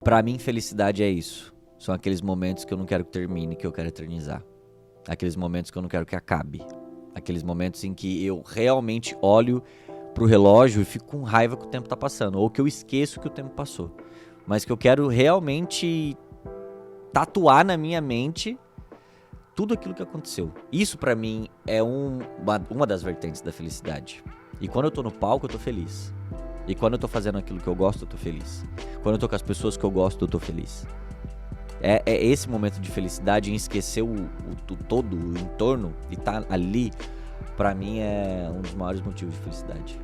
Pra mim, felicidade é isso. São aqueles momentos que eu não quero que termine, que eu quero eternizar. Aqueles momentos que eu não quero que acabe. Aqueles momentos em que eu realmente olho pro relógio e fico com raiva que o tempo tá passando. Ou que eu esqueço que o tempo passou. Mas que eu quero realmente tatuar na minha mente tudo aquilo que aconteceu. Isso pra mim é uma das vertentes da felicidade. E quando eu tô no palco, eu tô feliz. E quando eu tô fazendo aquilo que eu gosto, eu tô feliz. Quando eu tô com as pessoas que eu gosto, eu tô feliz. É esse momento de felicidade em esquecer o todo, o entorno, e tá ali, pra mim é um dos maiores motivos de felicidade.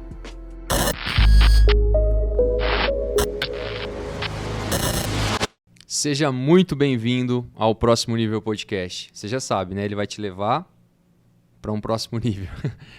Seja muito bem-vindo ao Próximo Nível Podcast. Você já sabe, né? Ele vai te levar para um próximo nível.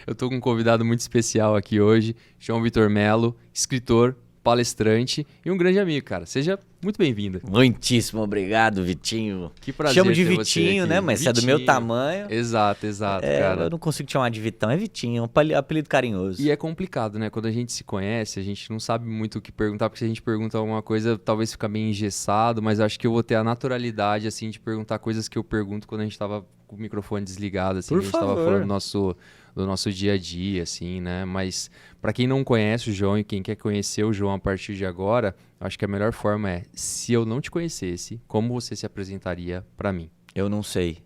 Eu tô com um convidado muito especial aqui hoje, João Vitor Melo, escritor, palestrante e um grande amigo, cara. Seja muito bem-vindo. Muitíssimo obrigado, Vitinho. Que prazer Chamo de ter Vitinho, você aqui. né? Mas você é do meu tamanho. Exato, cara. Eu não consigo te chamar de Vitão, é Vitinho, é um apelido carinhoso. E é complicado, né? Quando a gente se conhece, a gente não sabe muito o que perguntar, porque se a gente pergunta alguma coisa, talvez fica meio engessado, mas acho que eu vou ter a naturalidade, assim, de perguntar coisas que eu pergunto quando a gente tava com o microfone desligado, assim, Por a gente tava favor. falando do nosso dia a dia, assim, né? Mas pra quem não conhece o João e quem quer conhecer o João a partir de agora, acho que a melhor forma é, se eu não te conhecesse, como você se apresentaria pra mim? Eu não sei.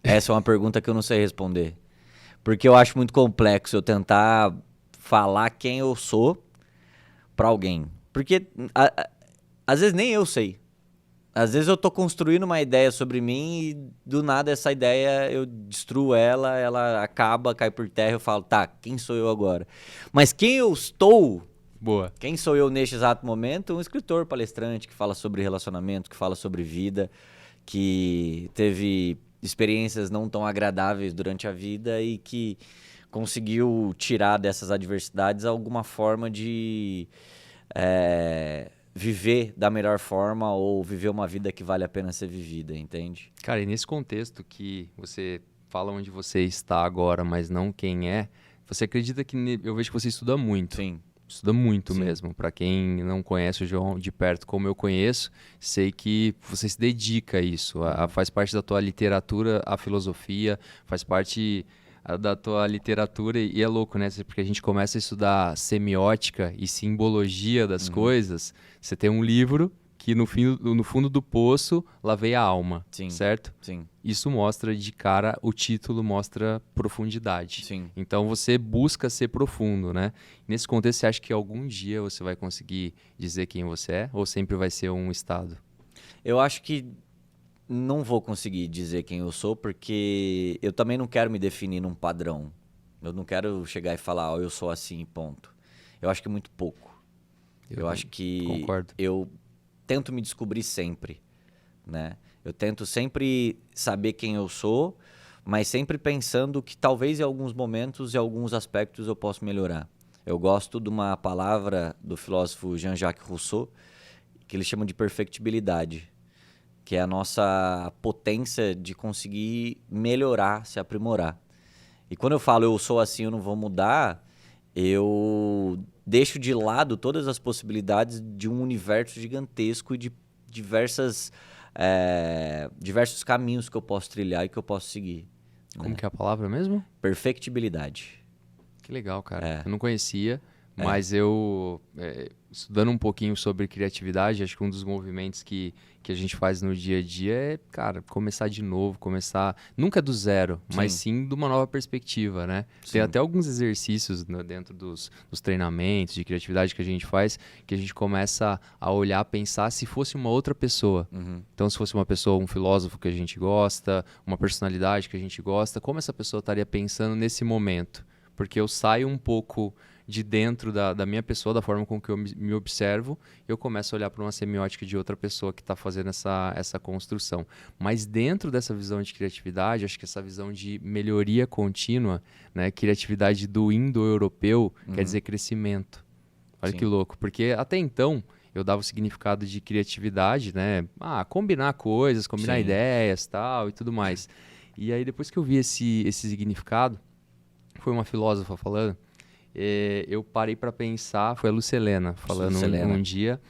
Essa é uma pergunta que eu não sei responder. Porque eu acho muito complexo eu tentar falar quem eu sou pra alguém. Porque às vezes nem eu sei. Às vezes eu tô construindo uma ideia sobre mim e do nada essa ideia eu destruo ela acaba, cai por terra e eu falo, tá, quem sou eu agora? Mas quem eu estou... Boa. Quem sou eu neste exato momento? Um escritor palestrante que fala sobre relacionamento, que fala sobre vida, que teve experiências não tão agradáveis durante a vida e que conseguiu tirar dessas adversidades alguma forma de viver da melhor forma ou viver uma vida que vale a pena ser vivida, entende? Cara, e nesse contexto que você fala onde você está agora, mas não quem é, você acredita que... Eu vejo que você estuda muito. Sim. Estuda muito Sim. mesmo. Para quem não conhece o João de perto como eu conheço, sei que você se dedica a isso. Faz parte da tua literatura, a filosofia, faz parte da tua literatura e é louco, né? Porque a gente começa a estudar semiótica e simbologia das coisas. Você tem um livro que no fundo do poço lá veio a alma, Sim. certo? Sim. Isso mostra de cara, o título mostra profundidade. Sim. Então você busca ser profundo, né? Nesse contexto, você acha que algum dia você vai conseguir dizer quem você é? Ou sempre vai ser um estado? Eu acho que não vou conseguir dizer quem eu sou, porque eu também não quero me definir num padrão. Eu não quero chegar e falar, eu sou assim, ponto. Eu acho que é muito pouco. Eu acho que concordo. eu tento me descobrir sempre, né? Eu tento sempre saber quem eu sou, mas sempre pensando que talvez em alguns momentos e alguns aspectos eu possa melhorar. Eu gosto de uma palavra do filósofo Jean-Jacques Rousseau, que ele chama de perfectibilidade, que é a nossa potência de conseguir melhorar, se aprimorar. E quando eu falo eu sou assim, eu não vou mudar, eu deixo de lado todas as possibilidades de um universo gigantesco e de diversos caminhos que eu posso trilhar e que eu posso seguir. Como que é a palavra mesmo? Perfectibilidade. Que legal, cara. É. Eu não conhecia, mas eu, estudando um pouquinho sobre criatividade, acho que um dos movimentos que a gente faz no dia a dia é, cara, começar de novo, nunca do zero, mas sim de uma nova perspectiva, né? Sim. Tem até alguns exercícios dentro dos treinamentos de criatividade que a gente faz, que a gente começa a olhar, pensar se fosse uma outra pessoa. Então, se fosse uma pessoa, um filósofo que a gente gosta, uma personalidade que a gente gosta, como essa pessoa estaria pensando nesse momento? Porque eu saio um pouco de dentro da minha pessoa, da forma com que eu me observo, eu começo a olhar para uma semiótica de outra pessoa que está fazendo essa construção. Mas dentro dessa visão de criatividade, acho que essa visão de melhoria contínua, né, criatividade do indo-europeu, quer dizer crescimento. Olha que louco, porque até então eu dava o significado de criatividade, né, combinar coisas, combinar ideias, tal e tudo mais. E aí depois que eu vi esse significado, foi uma filósofa falando, eu parei para pensar, foi a Lucelena falando um dia,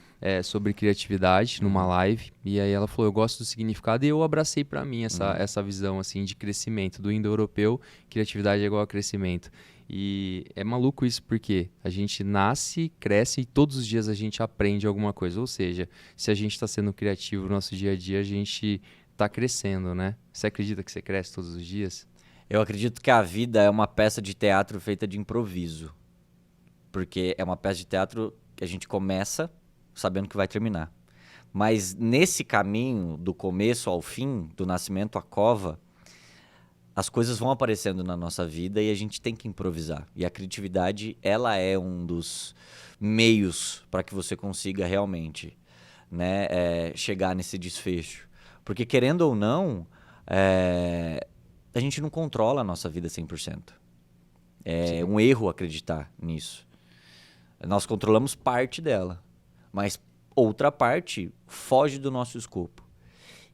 sobre criatividade numa live, e aí ela falou, eu gosto do significado, e eu abracei para mim essa visão assim de crescimento do indo-europeu, criatividade é igual a crescimento. E é maluco isso porque a gente nasce, cresce e todos os dias a gente aprende alguma coisa. Ou seja, se a gente está sendo criativo no nosso dia a dia, a gente está crescendo, né? Você acredita que você cresce todos os dias? Eu acredito que a vida é uma peça de teatro feita de improviso. Porque é uma peça de teatro que a gente começa sabendo que vai terminar. Mas nesse caminho, do começo ao fim, do nascimento à cova, as coisas vão aparecendo na nossa vida e a gente tem que improvisar. E a criatividade, ela é um dos meios para que você consiga realmente, né, chegar nesse desfecho. Porque, querendo ou não, a gente não controla a nossa vida 100%. É um erro acreditar nisso. Nós controlamos parte dela, mas outra parte foge do nosso escopo.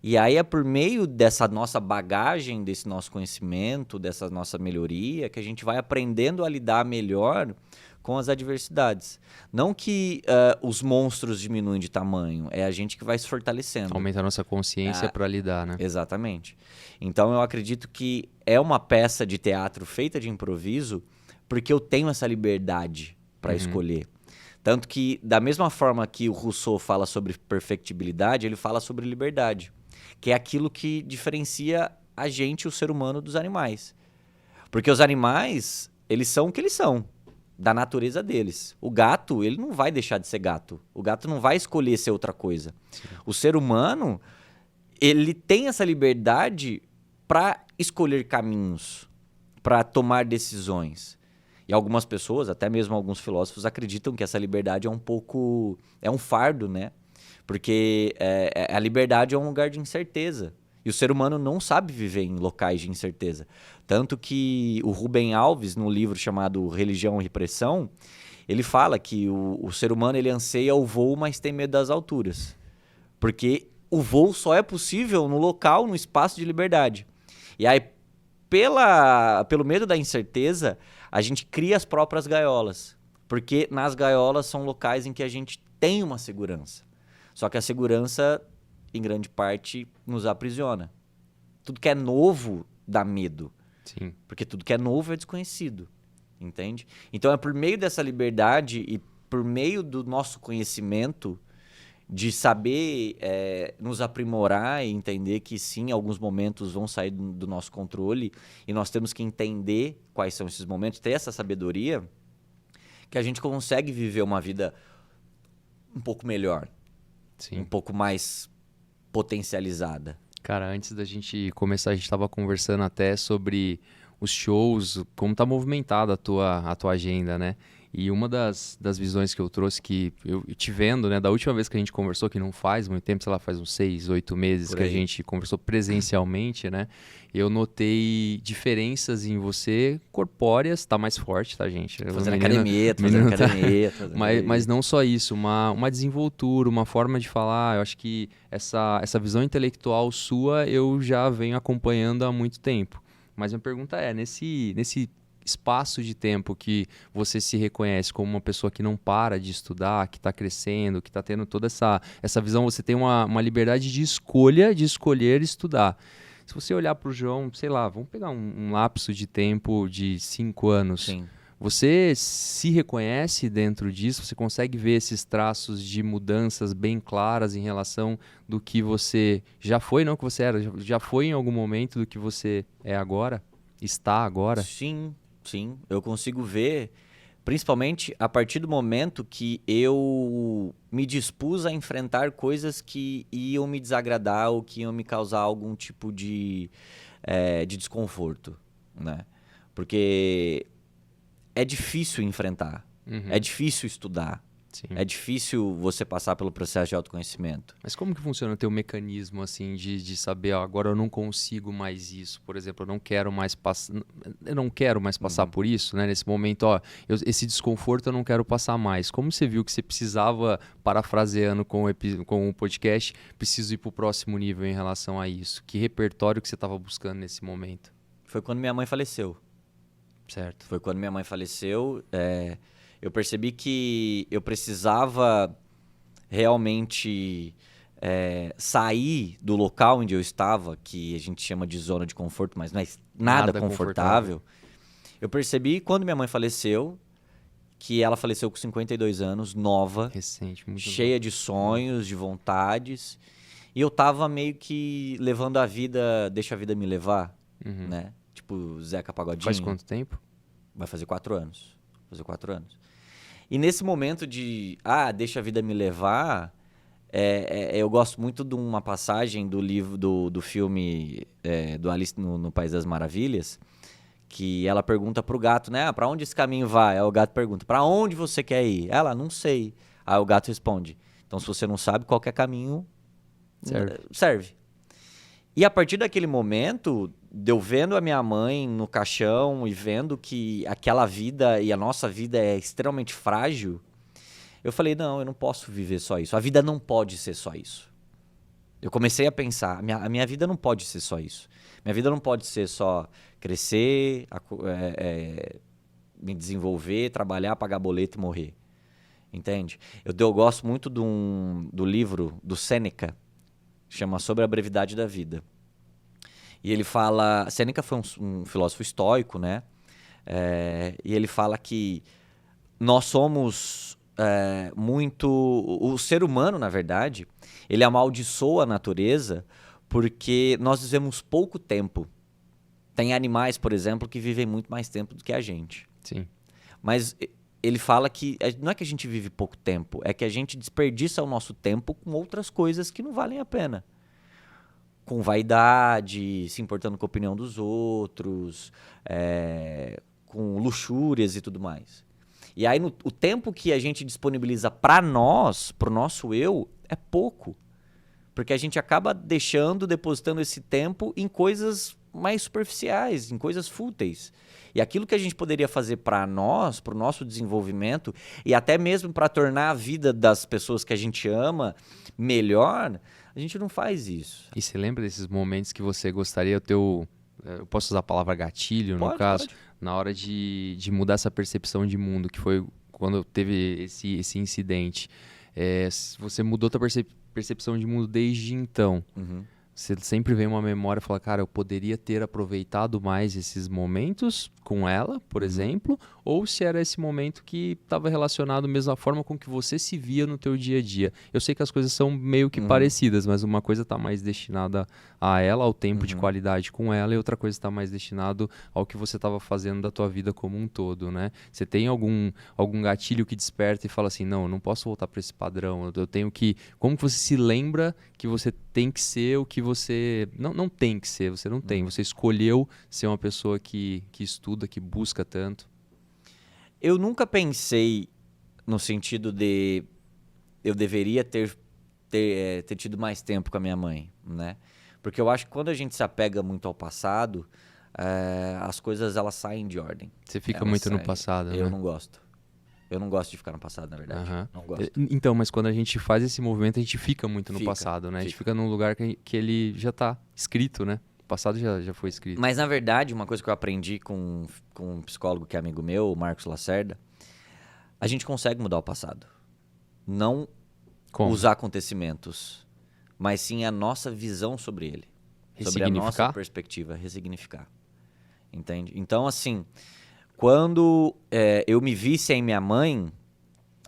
E aí é por meio dessa nossa bagagem, desse nosso conhecimento, dessa nossa melhoria, que a gente vai aprendendo a lidar melhor com as adversidades. Não que os monstros diminuem de tamanho, é a gente que vai se fortalecendo. Aumenta a nossa consciência para lidar, né? Exatamente. Então eu acredito que é uma peça de teatro feita de improviso porque eu tenho essa liberdade para escolher. Tanto que, da mesma forma que o Rousseau fala sobre perfectibilidade, ele fala sobre liberdade, que é aquilo que diferencia a gente, o ser humano, dos animais. Porque os animais, eles são o que eles são, da natureza deles. O gato, ele não vai deixar de ser gato. O gato não vai escolher ser outra coisa. Sim. O ser humano, ele tem essa liberdade para escolher caminhos, para tomar decisões. E algumas pessoas, até mesmo alguns filósofos, acreditam que essa liberdade é um fardo, né? Porque a liberdade é um lugar de incerteza. E o ser humano não sabe viver em locais de incerteza. Tanto que o Rubem Alves, no livro chamado Religião e Repressão, ele fala que o ser humano ele anseia o voo, mas tem medo das alturas. Porque o voo só é possível no local, no espaço de liberdade. E aí, pelo medo da incerteza, a gente cria as próprias gaiolas. Porque nas gaiolas são locais em que a gente tem uma segurança. Só que a segurança, em grande parte, nos aprisiona. Tudo que é novo dá medo. Sim. Porque tudo que é novo é desconhecido. Entende? Então é por meio dessa liberdade e por meio do nosso conhecimento de saber nos aprimorar e entender que sim, alguns momentos vão sair do nosso controle e nós temos que entender quais são esses momentos, ter essa sabedoria, que a gente consegue viver uma vida um pouco melhor. Sim. Um pouco mais potencializada. Cara, antes da gente começar, a gente estava conversando até sobre os shows, como tá movimentada a tua agenda, né? E uma das visões que eu trouxe, que eu te vendo, né, da última vez que a gente conversou, que não faz muito tempo, sei lá, faz uns 6, 8 meses que a gente conversou presencialmente, né? Eu notei diferenças em você corpóreas, tá mais forte, tá, gente? Fazendo academia. Mas não só isso, uma desenvoltura, uma forma de falar. Eu acho que essa visão intelectual sua eu já venho acompanhando há muito tempo. Mas minha pergunta é, nesse espaço de tempo que você se reconhece como uma pessoa que não para de estudar, que está crescendo, que está tendo toda essa visão, você tem uma liberdade de escolher estudar. Se você olhar para o João, sei lá, vamos pegar um lapso de tempo de 5 anos. Sim. Você se reconhece dentro disso? Você consegue ver esses traços de mudanças bem claras em relação do que você já foi, não que você era, já foi em algum momento do que você é agora? Está agora? Sim. Eu consigo ver, principalmente a partir do momento que eu me dispus a enfrentar coisas que iam me desagradar ou que iam me causar algum tipo de desconforto, né? Porque é difícil enfrentar, é difícil estudar, Sim. É difícil você passar pelo processo de autoconhecimento. Mas como que funciona o teu mecanismo assim de saber, ó, agora eu não consigo mais isso, por exemplo, eu não quero mais passar por isso, né? Nesse momento, ó, esse desconforto eu não quero passar mais. Como você viu que você precisava, parafraseando com o podcast, preciso ir para o próximo nível em relação a isso? Que repertório que você estava buscando nesse momento? Foi quando minha mãe faleceu. Certo. Foi quando minha mãe faleceu. Eu percebi que eu precisava realmente sair do local onde eu estava, que a gente chama de zona de conforto, mas não é nada confortável. Eu percebi quando minha mãe faleceu, que ela faleceu com 52 anos, nova, recente, muito cheia de sonhos, de vontades. E eu tava meio que levando a vida, deixa a vida me levar, né? Tipo Zeca Pagodinho. Faz quanto tempo? Vai fazer 4 anos. E nesse momento de, deixa a vida me levar, eu gosto muito de uma passagem do livro, do filme do Alice no País das Maravilhas, que ela pergunta pro gato, né? Pra onde esse caminho vai? Aí o gato pergunta, pra onde você quer ir? Ela, não sei. Aí o gato responde, então se você não sabe, qualquer caminho serve. E a partir daquele momento, de eu vendo a minha mãe no caixão e vendo que aquela vida e a nossa vida é extremamente frágil, eu falei, não, eu não posso viver só isso. A vida não pode ser só isso. Eu comecei a pensar, a minha vida não pode ser só isso. Minha vida não pode ser só crescer, me desenvolver, trabalhar, pagar boleto e morrer. Entende? Eu gosto muito do livro do Sêneca, chama Sobre a Brevidade da Vida. E ele fala... Sêneca foi um filósofo estoico, né? E ele fala que nós somos muito... O ser humano, na verdade, ele amaldiçoa a natureza porque nós vivemos pouco tempo. Tem animais, por exemplo, que vivem muito mais tempo do que a gente. Sim. Mas ele fala que não é que a gente vive pouco tempo, é que a gente desperdiça o nosso tempo com outras coisas que não valem a pena. Com vaidade, se importando com a opinião dos outros, com luxúrias e tudo mais. E aí o tempo que a gente disponibiliza para nós, pro nosso eu, é pouco. Porque a gente acaba depositando esse tempo em coisas mais superficiais, em coisas fúteis. E aquilo que a gente poderia fazer para nós, para o nosso desenvolvimento, e até mesmo para tornar a vida das pessoas que a gente ama melhor, a gente não faz isso. E você lembra desses momentos que você gostaria, eu posso usar a palavra gatilho, no caso, na hora de mudar essa percepção de mundo, que foi quando teve esse incidente. Você mudou a percepção de mundo desde então. Você sempre vem uma memória e fala, cara, eu poderia ter aproveitado mais esses momentos com ela, por exemplo, ou se era esse momento que estava relacionado da mesma forma com que você se via no teu dia a dia. Eu sei que as coisas são meio que parecidas, mas uma coisa está mais destinada a ela, ao tempo de qualidade com ela, e outra coisa está mais destinado ao que você estava fazendo da tua vida como um todo, né? Você tem algum gatilho que desperta e fala assim, não, eu não posso voltar para esse padrão, eu tenho que... Como que você se lembra que você tem que ser o que você... Não tem que ser, você não tem. Você escolheu ser uma pessoa que estuda, que busca tanto. Eu nunca pensei no sentido de eu deveria ter tido mais tempo com a minha mãe, né? Porque eu acho que quando a gente se apega muito ao passado, as coisas elas saem de ordem. Você fica muito no passado, né? Eu não gosto. Eu não gosto de ficar no passado, na verdade. Não gosto. Então, mas quando a gente faz esse movimento, a gente fica muito no passado, né? A gente fica num lugar que ele já está escrito, né? O passado já foi escrito. Mas, na verdade, uma coisa que eu aprendi com um psicólogo que é amigo meu, o Marcos Lacerda, a gente consegue mudar o passado. Não os acontecimentos, mas sim a nossa visão sobre ele. Sobre a nossa perspectiva, ressignificar. Entende? Então, assim, quando eu me vi sem minha mãe,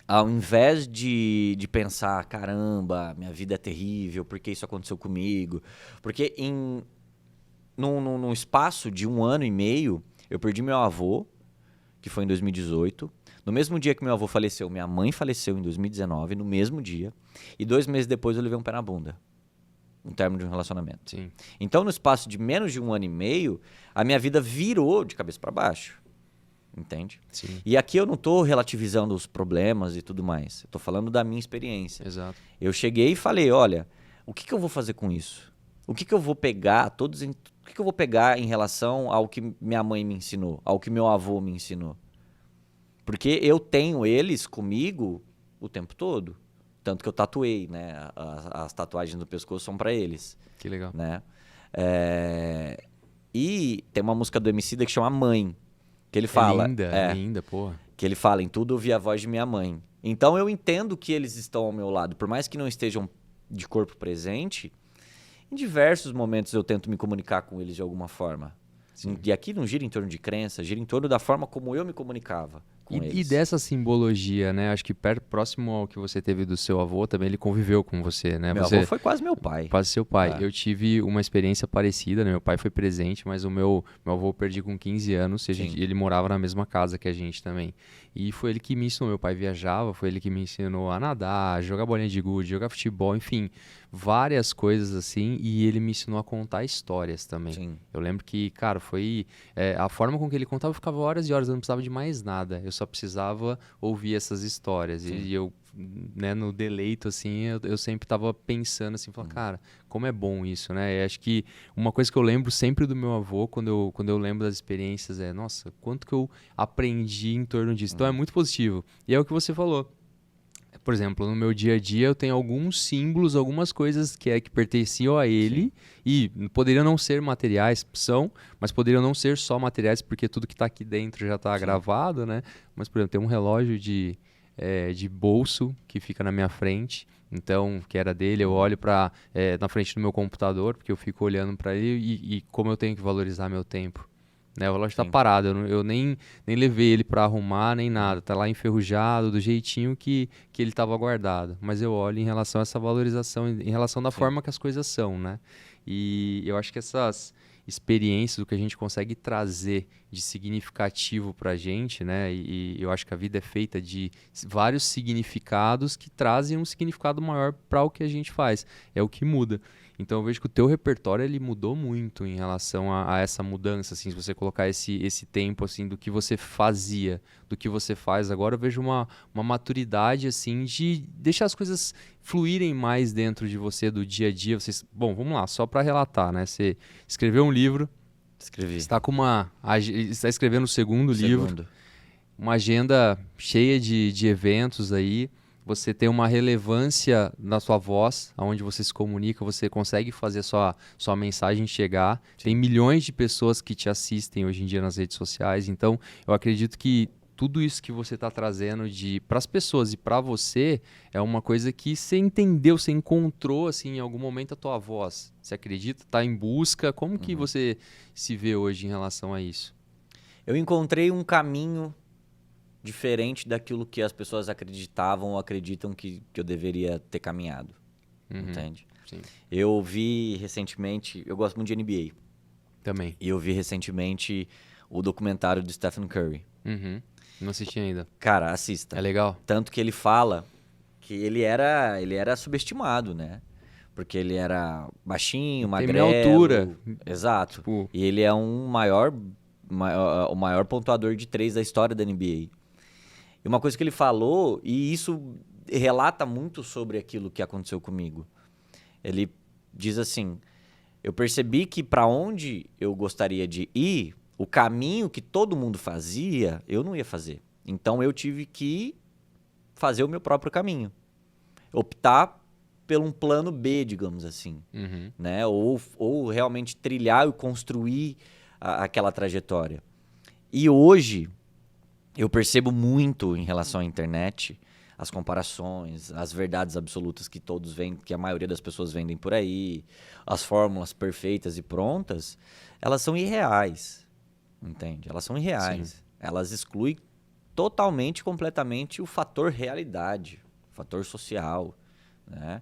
ao invés de pensar, caramba, minha vida é terrível, por que isso aconteceu comigo? Porque num espaço de 1 ano e meio, eu perdi meu avô, que foi em 2018. No mesmo dia que meu avô faleceu, minha mãe faleceu em 2019, no mesmo dia. E 2 meses depois eu levei um pé na bunda. Um término de um relacionamento. Sim. Então, no espaço de menos de 1 ano e meio, a minha vida virou de cabeça para baixo. Entende? Sim. E aqui eu não estou relativizando os problemas e tudo mais. Eu estou falando da minha experiência. Exato. Eu cheguei e falei, olha, o que eu vou fazer com isso? O que eu vou pegar o que eu vou pegar em relação ao que minha mãe me ensinou, ao que meu avô me ensinou? Porque eu tenho eles comigo o tempo todo. Tanto que eu tatuei, né? As tatuagens no pescoço são pra eles. Que legal. Né? E tem uma música do Emicida que chama Mãe. Que ele fala... Linda, porra. Que ele fala, em tudo ouvi a voz de minha mãe. Então eu entendo que eles estão ao meu lado, por mais que não estejam de corpo presente, em diversos momentos eu tento me comunicar com eles de alguma forma. Sim. E aqui não gira em torno de crença, gira em torno da forma como eu me comunicava com eles. E dessa simbologia, né? Acho que próximo ao que você teve do seu avô, também ele conviveu com você, né? Meu avô foi quase meu pai. Quase seu pai. Eu tive uma experiência parecida, né? Meu pai foi presente, mas o meu avô eu perdi com 15 anos e ele morava na mesma casa que a gente também. E foi ele que me ensinou. Meu pai viajava, foi ele que me ensinou a nadar, a jogar bolinha de gude, jogar futebol, enfim, várias coisas assim. E ele me ensinou a contar histórias também. Sim. Eu lembro que, cara, foi a forma com que ele contava, eu ficava horas e horas, eu não precisava de mais nada. Eu só precisava ouvir essas histórias. Sim. E eu, né, no deleito, assim, eu sempre tava pensando assim, falando, cara, como é bom isso, né? E acho que uma coisa que eu lembro sempre do meu avô, quando eu lembro das experiências, nossa, quanto que eu aprendi em torno disso. Então é muito positivo. E é o que você falou. Por exemplo, no meu dia a dia eu tenho alguns símbolos, algumas coisas que pertenciam a ele. Sim. E poderiam não ser materiais, mas poderiam não ser só materiais, porque tudo que está aqui dentro já está gravado, né? Mas, por exemplo, tem um relógio de bolso que fica na minha frente, então, que era dele, eu olho na frente do meu computador, porque eu fico olhando para ele e como eu tenho que valorizar meu tempo. Né, o relógio está parado, eu nem levei ele para arrumar, nem nada. Tá lá enferrujado, do jeitinho que ele estava guardado. Mas eu olho em relação a essa valorização, em relação da forma que as coisas são, né? E eu acho que essas experiências, o que a gente consegue trazer de significativo para a gente, né? E eu acho que a vida é feita de vários significados que trazem um significado maior para o que a gente faz. É o que muda. Então eu vejo que o teu repertório ele mudou muito em relação a essa mudança, assim, se você colocar esse tempo assim do que você fazia, do que você faz agora, eu vejo uma maturidade assim de deixar as coisas fluírem mais dentro de você do dia a dia. Bom, vamos lá, só para relatar, né? Você escreveu um livro, escrevi. Está escrevendo o segundo livro, uma agenda cheia de eventos aí. Você tem uma relevância na sua voz, onde você se comunica, você consegue fazer sua mensagem chegar. Sim. Tem milhões de pessoas que te assistem hoje em dia nas redes sociais. Então, eu acredito que tudo isso que você está trazendo para as pessoas e para você é uma coisa que você entendeu, você encontrou assim, em algum momento a tua voz. Você acredita? Está em busca? Como que você se vê hoje em relação a isso? Eu encontrei um caminho diferente daquilo que as pessoas acreditavam ou acreditam que eu deveria ter caminhado, entende? Sim. Eu vi recentemente, eu gosto muito de NBA. Também. E eu vi recentemente o documentário do Stephen Curry. Não assisti ainda. Cara, assista. É legal? Tanto que ele fala que ele era subestimado, né? Porque ele era baixinho, magrelo. Tem minha altura. Exato. Tipo... E ele é o maior pontuador de 3 da história da NBA. E uma coisa que ele falou, e isso relata muito sobre aquilo que aconteceu comigo. Ele diz assim, eu percebi que para onde eu gostaria de ir, o caminho que todo mundo fazia, eu não ia fazer. Então eu tive que fazer o meu próprio caminho. Optar por um plano B, digamos assim. Né? Ou realmente trilhar e construir aquela trajetória. E hoje eu percebo muito em relação à internet as comparações, as verdades absolutas que todos vendem, que a maioria das pessoas vendem por aí, as fórmulas perfeitas e prontas, elas são irreais, entende? Elas são irreais. Sim. Elas excluem totalmente, completamente o fator realidade, o fator social, né?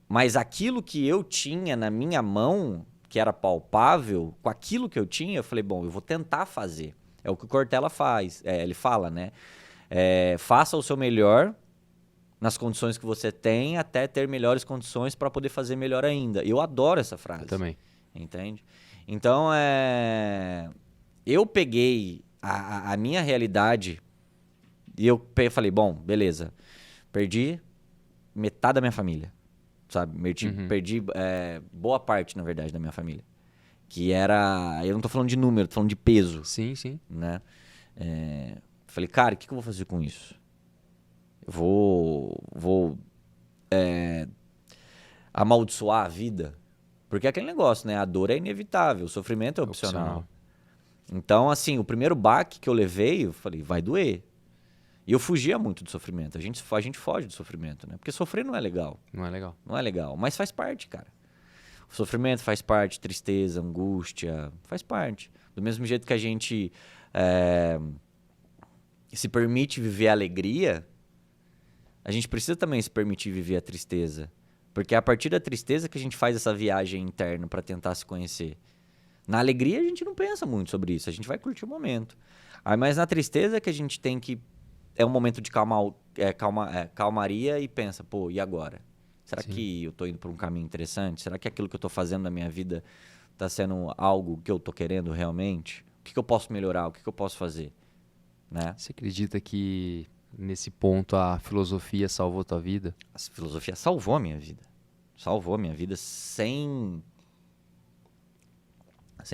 Mas aquilo que eu tinha na minha mão, que era palpável, com aquilo que eu tinha, eu falei, bom, eu vou tentar fazer. É o que o Cortella faz, ele fala, né? Faça o seu melhor nas condições que você tem até ter melhores condições para poder fazer melhor ainda. Eu adoro essa frase. Eu também. Entende? Então, eu peguei a minha realidade e eu falei, bom, beleza, perdi metade da minha família, sabe? Perdi boa parte, na verdade, da minha família. Que era... Eu não tô falando de número, tô falando de peso. Sim, sim. Né? Falei, cara, o que eu vou fazer com isso? Eu vou amaldiçoar a vida? Porque é aquele negócio, né? A dor é inevitável, o sofrimento é opcional. Então, assim, o primeiro baque que eu levei, eu falei, vai doer. E eu fugia muito do sofrimento. A gente foge do sofrimento, né? Porque sofrer não é legal. Não é legal. Não é legal, mas faz parte, cara. O sofrimento faz parte, tristeza, angústia, faz parte. Do mesmo jeito que a gente se permite viver a alegria, a gente precisa também se permitir viver a tristeza. Porque é a partir da tristeza que a gente faz essa viagem interna para tentar se conhecer. Na alegria a gente não pensa muito sobre isso, a gente vai curtir o momento. Mas na tristeza que a gente tem que... É um momento de calmaria e pensa, pô, e agora? Será Sim. que eu tô indo por um caminho interessante? Será que aquilo que eu tô fazendo na minha vida tá sendo algo que eu tô querendo realmente? O que eu posso melhorar? O que eu posso fazer? Né? Você acredita que nesse ponto a filosofia salvou tua vida? A filosofia salvou a minha vida. Salvou a minha vida sem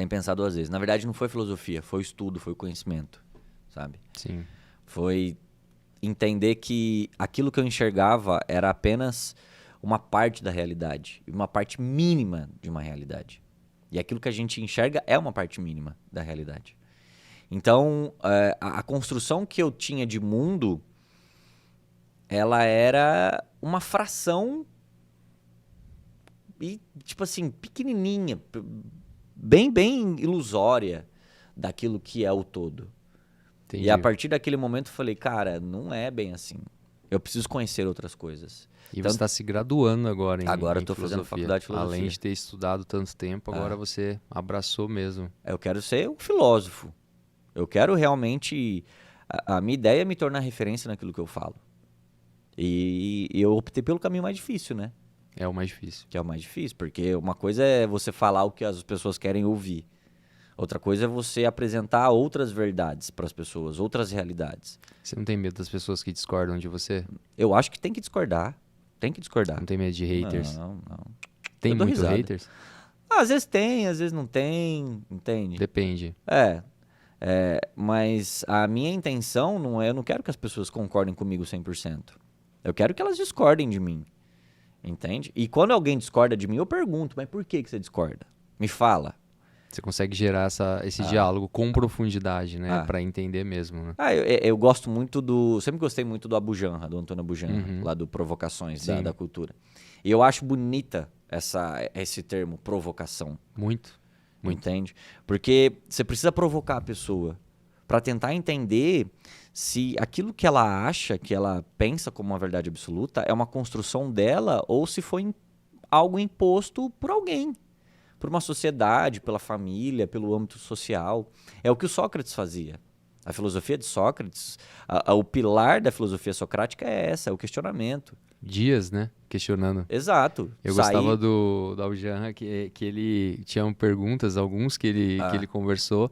pensar duas vezes. Na verdade, não foi filosofia, foi o estudo, foi o conhecimento, sabe? Sim. Foi entender que aquilo que eu enxergava era apenas uma parte da realidade, uma parte mínima de uma realidade. E aquilo que a gente enxerga é uma parte mínima da realidade. Então, a construção que eu tinha de mundo, ela era uma fração e, tipo assim, pequenininha, bem ilusória daquilo que é o todo. Entendi. E a partir daquele momento eu falei, cara, não é bem assim. Eu preciso conhecer outras coisas. E você está se graduando agora em Agora eu em tô fazendo filosofia. faculdade de filosofia. Além de ter estudado tanto tempo, agora você abraçou mesmo. Eu quero ser um filósofo. Eu quero realmente... A minha ideia é me tornar referência naquilo que eu falo. E eu optei pelo caminho mais difícil, né? É o mais difícil. Que é o mais difícil, porque uma coisa é você falar o que as pessoas querem ouvir. Outra coisa é você apresentar outras verdades para as pessoas, outras realidades. Você não tem medo das pessoas que discordam de você? Eu acho que tem que discordar. Tem que discordar. Não tem medo de haters? Não. Tem Eu dou muito risada. haters? Às vezes tem, às vezes não tem, entende? Depende. Mas a minha intenção não é... Eu não quero que as pessoas concordem comigo 100%. Eu quero que elas discordem de mim, entende? E quando alguém discorda de mim, eu pergunto, mas por que você discorda? Me fala. Você consegue gerar esse diálogo com profundidade, né? Pra entender mesmo, né? Eu gosto muito do... Sempre gostei muito do Abu Janra, do Antônio Abu Janra, lá do Provocações da Cultura. E eu acho bonita esse termo, provocação. Muito. Entende? Porque você precisa provocar a pessoa para tentar entender se aquilo que ela acha, que ela pensa como uma verdade absoluta, é uma construção dela ou se foi algo imposto por alguém. Por uma sociedade, pela família, pelo âmbito social. É o que o Sócrates fazia. A filosofia de Sócrates, o pilar da filosofia socrática é o questionamento. Dias, né? Questionando. Exato. Eu gostava do Abu Janra, que ele tinha perguntas, alguns que ele conversou.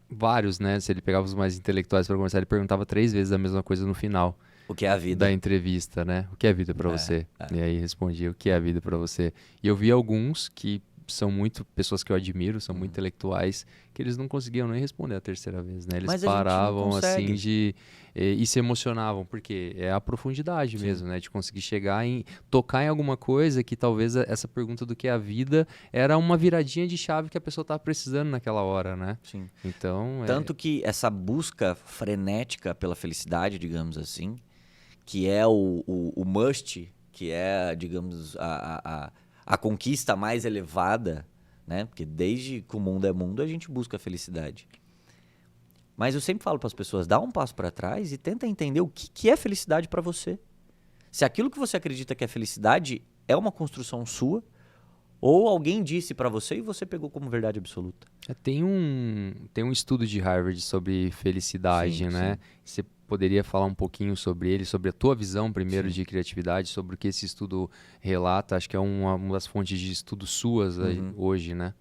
Vários, né? Se ele pegava os mais intelectuais para conversar, ele perguntava 3 vezes a mesma coisa no final. O que é a vida? Da entrevista, né? O que é a vida para você? E aí respondia, o que é a vida para você? E eu vi alguns que são muito pessoas que eu admiro, são muito intelectuais, que eles não conseguiam nem responder a terceira vez, né? Eles paravam assim e se emocionavam, porque é a profundidade mesmo, né? De conseguir tocar em alguma coisa que talvez essa pergunta do que é a vida era uma viradinha de chave que a pessoa estava precisando naquela hora, né? Sim. Então, tanto que essa busca frenética pela felicidade, digamos assim, que é o must, que é, digamos, a conquista mais elevada, né? Porque desde que o mundo é mundo, a gente busca a felicidade. Mas eu sempre falo para as pessoas, dá um passo para trás e tenta entender o que é felicidade para você. Se aquilo que você acredita que é felicidade é uma construção sua, ou alguém disse para você e você pegou como verdade absoluta. Tem um estudo de Harvard sobre felicidade, né? Você poderia falar um pouquinho sobre ele, sobre a tua visão primeiro de criatividade, sobre o que esse estudo relata? Acho que é uma das fontes de estudo suas hoje, né?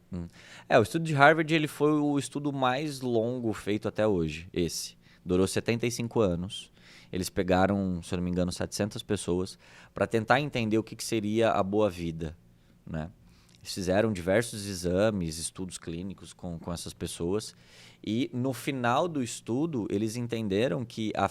O estudo de Harvard ele foi o estudo mais longo feito até hoje, esse. Durou 75 anos. Eles pegaram, se eu não me engano, 700 pessoas para tentar entender o que seria a boa vida, né? Eles fizeram diversos exames, estudos clínicos com essas pessoas e no final do estudo eles entenderam que a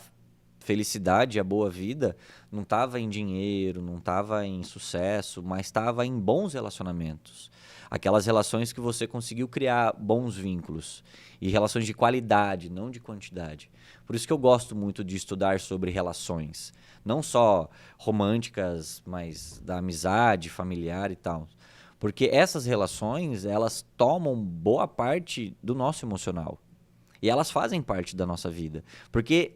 felicidade, a boa vida, não estava em dinheiro, não estava em sucesso, mas estava em bons relacionamentos. Aquelas relações que você conseguiu criar bons vínculos. E relações de qualidade, não de quantidade. Por isso que eu gosto muito de estudar sobre relações. Não só românticas, mas da amizade, familiar e tal. Porque essas relações, elas tomam boa parte do nosso emocional. E elas fazem parte da nossa vida. Porque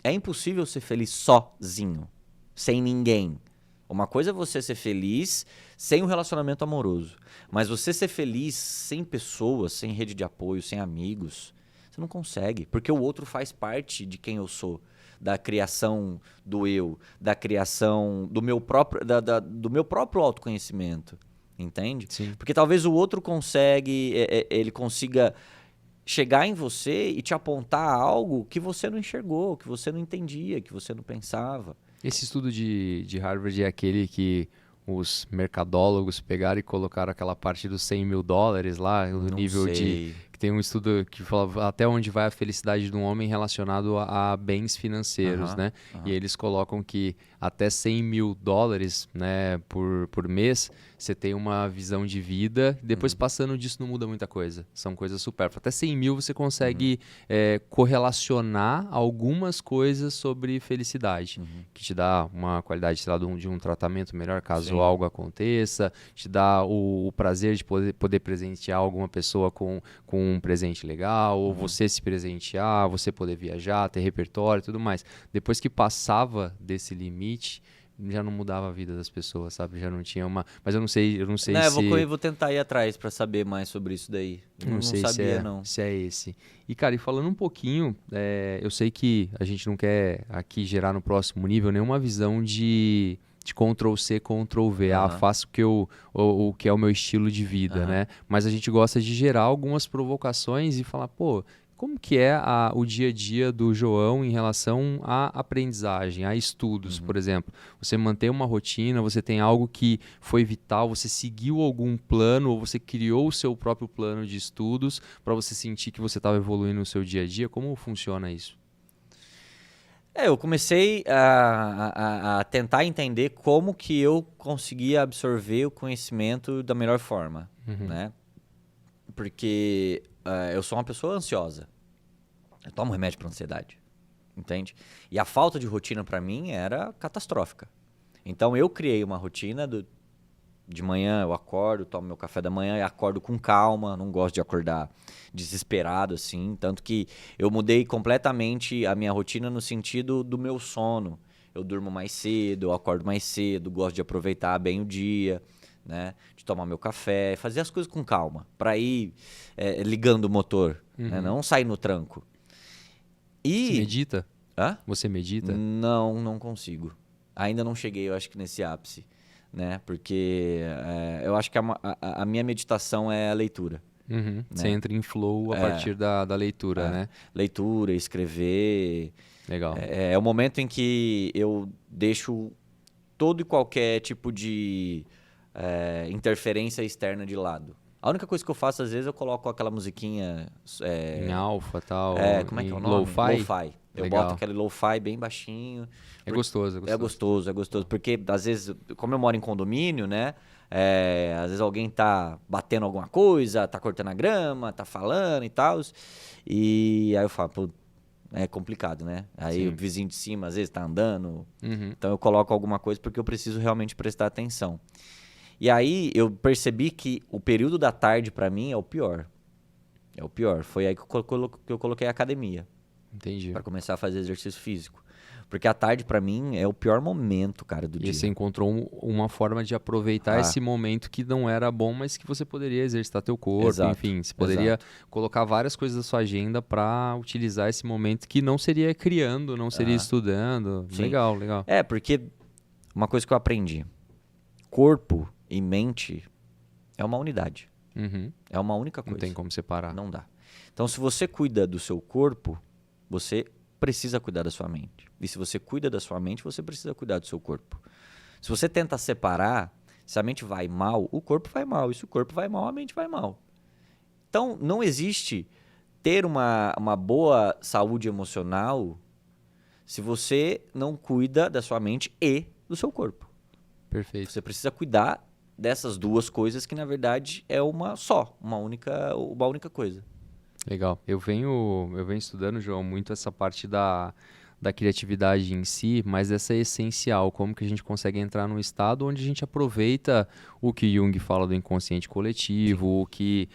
é impossível ser feliz sozinho, sem ninguém. Uma coisa é você ser feliz sem um relacionamento amoroso. Mas você ser feliz sem pessoas, sem rede de apoio, sem amigos, você não consegue. Porque o outro faz parte de quem eu sou. Da criação do eu, da criação do meu próprio, do meu próprio autoconhecimento. Entende? Sim. Porque talvez o outro ele consiga chegar em você e te apontar algo que você não enxergou, que você não entendia, que você não pensava. Esse estudo de Harvard é aquele que os mercadólogos pegaram e colocaram aquela parte dos $100 mil lá, no Não nível sei. de... Que tem um estudo que fala até onde vai a felicidade de um homem relacionado a bens financeiros, né? E eles colocam que até $100 mil, né, por mês, você tem uma visão de vida. Depois, passando disso, não muda muita coisa. São coisas supérfluas. Até 100 mil você consegue correlacionar algumas coisas sobre felicidade, que te dá uma qualidade, sei lá, de um tratamento melhor caso algo aconteça, te dá o prazer de poder presentear alguma pessoa com um presente legal, ou você se presentear, você poder viajar, ter repertório e tudo mais. Depois que passava desse limite, já não mudava a vida das pessoas, sabe? Já não tinha uma... Mas eu não sei Não, se... eu vou tentar ir atrás pra saber mais sobre isso daí. Não sei sabia, se é esse. E, cara, e falando um pouquinho, eu sei que a gente não quer aqui gerar no próximo nível nenhuma visão de Ctrl+C, Ctrl+V. Faço o que é o meu estilo de vida, né? Mas a gente gosta de gerar algumas provocações e falar, pô, como que é o dia a dia do João em relação à aprendizagem, a estudos, por exemplo? Você mantém uma rotina, você tem algo que foi vital, você seguiu algum plano ou você criou o seu próprio plano de estudos para você sentir que você estava evoluindo no seu dia a dia? Como funciona isso? Eu comecei a tentar entender como que eu conseguia absorver o conhecimento da melhor forma, né? Porque eu sou uma pessoa ansiosa. Eu tomo remédio para ansiedade, entende? E a falta de rotina para mim era catastrófica. Então eu criei uma rotina de manhã eu acordo, tomo meu café da manhã e acordo com calma, não gosto de acordar desesperado assim, tanto que eu mudei completamente a minha rotina no sentido do meu sono. Eu durmo mais cedo, eu acordo mais cedo, gosto de aproveitar bem o dia, né? De tomar meu café, fazer as coisas com calma, para ir ligando o motor, né? Não sair no tranco. Você medita? Hã? Você medita? Não consigo. Ainda não cheguei, eu acho que nesse ápice, né? Porque eu acho que a minha meditação é a leitura. Né? Você entra em flow a partir da leitura, né? Leitura, escrever. Legal. É o momento em que eu deixo todo e qualquer tipo de interferência externa de lado. A única coisa que eu faço, às vezes, eu coloco aquela musiquinha... em alfa e tal. Como é que é o nome? Lo-fi? Eu boto aquele lo-fi bem baixinho. É gostoso. É gostoso. Porque, às vezes, como eu moro em condomínio, né? Às vezes alguém tá batendo alguma coisa, tá cortando a grama, tá falando e tal. E aí eu falo, pô, é complicado, né? Aí o vizinho de cima, às vezes, tá andando. Então eu coloco alguma coisa porque eu preciso realmente prestar atenção. E aí eu percebi que o período da tarde, pra mim, é o pior. É o pior. Foi aí que eu coloquei a academia. Entendi. Pra começar a fazer exercício físico. Porque a tarde, pra mim, é o pior momento, cara, do dia. E você encontrou uma forma de aproveitar esse momento que não era bom, mas que você poderia exercitar teu corpo, enfim. Você poderia colocar várias coisas da sua agenda pra utilizar esse momento que não seria criando, não seria estudando. Sim. Legal. Porque uma coisa que eu aprendi. Corpo e mente é uma unidade. É uma única coisa. Não tem como separar. Não dá. Então, se você cuida do seu corpo, você precisa cuidar da sua mente. E se você cuida da sua mente, você precisa cuidar do seu corpo. Se você tenta separar, se a mente vai mal, o corpo vai mal. E se o corpo vai mal, a mente vai mal. Então, não existe ter uma boa saúde emocional se você não cuida da sua mente e do seu corpo. Perfeito. Você precisa cuidar dessas duas coisas que, na verdade, é uma única coisa. Legal. Eu venho estudando, João, muito essa parte da criatividade em si, mas essa é essencial, como que a gente consegue entrar num estado onde a gente aproveita o que Jung fala do inconsciente coletivo, o que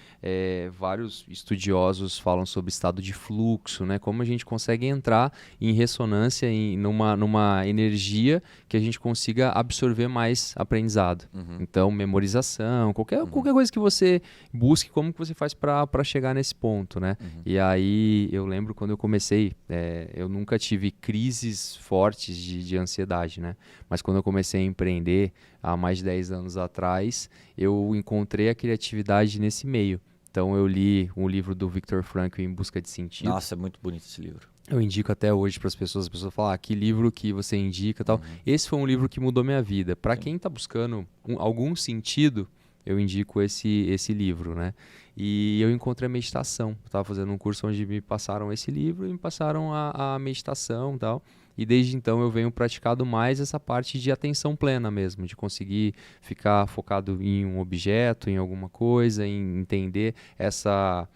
vários estudiosos falam sobre estado de fluxo, né? Como a gente consegue entrar em ressonância, numa energia que a gente consiga absorver mais aprendizado. Então, memorização, qualquer coisa que você busque, como que você faz para chegar nesse ponto, né? E aí, eu lembro quando eu comecei, eu nunca tive crises fortes de ansiedade, né? Mas quando eu comecei a empreender, há mais de 10 anos atrás, eu encontrei a criatividade nesse meio. Então eu li um livro do Viktor Frankl, Em Busca de Sentido. Nossa, é muito bonito esse livro. Eu indico até hoje para as pessoas falam, que livro que você indica e tal. Esse foi um livro que mudou minha vida. Para quem está buscando algum sentido, eu indico esse livro, né? E eu encontrei a meditação. Eu estava fazendo um curso onde me passaram esse livro e me passaram a meditação e tal. E desde então eu venho praticado mais essa parte de atenção plena mesmo, de conseguir ficar focado em um objeto, em alguma coisa, em entender essa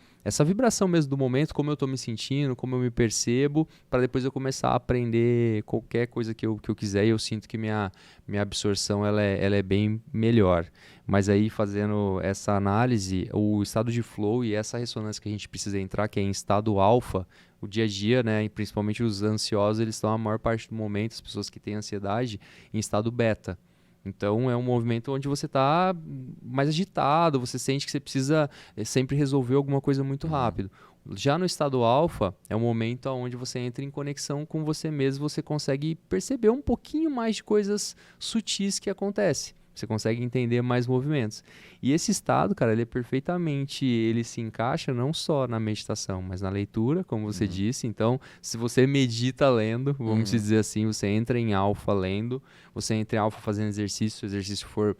vibração mesmo do momento, como eu estou me sentindo, como eu me percebo, para depois eu começar a aprender qualquer coisa que eu quiser e eu sinto que minha absorção ela é bem melhor. Mas aí fazendo essa análise, o estado de flow e essa ressonância que a gente precisa entrar, que é em estado alfa, o dia a dia, né, e principalmente os ansiosos, eles estão a maior parte do momento, as pessoas que têm ansiedade, em estado beta. Então é um movimento onde você está mais agitado, você sente que você precisa sempre resolver alguma coisa muito rápido. Já no estado alfa, é um momento onde você entra em conexão com você mesmo, você consegue perceber um pouquinho mais de coisas sutis que acontecem. Você consegue entender mais movimentos. E esse estado, cara, ele se encaixa não só na meditação, mas na leitura, como você disse. Então, se você medita lendo, vamos dizer assim, você entra em alfa lendo, você entra em alfa fazendo exercício, se o exercício for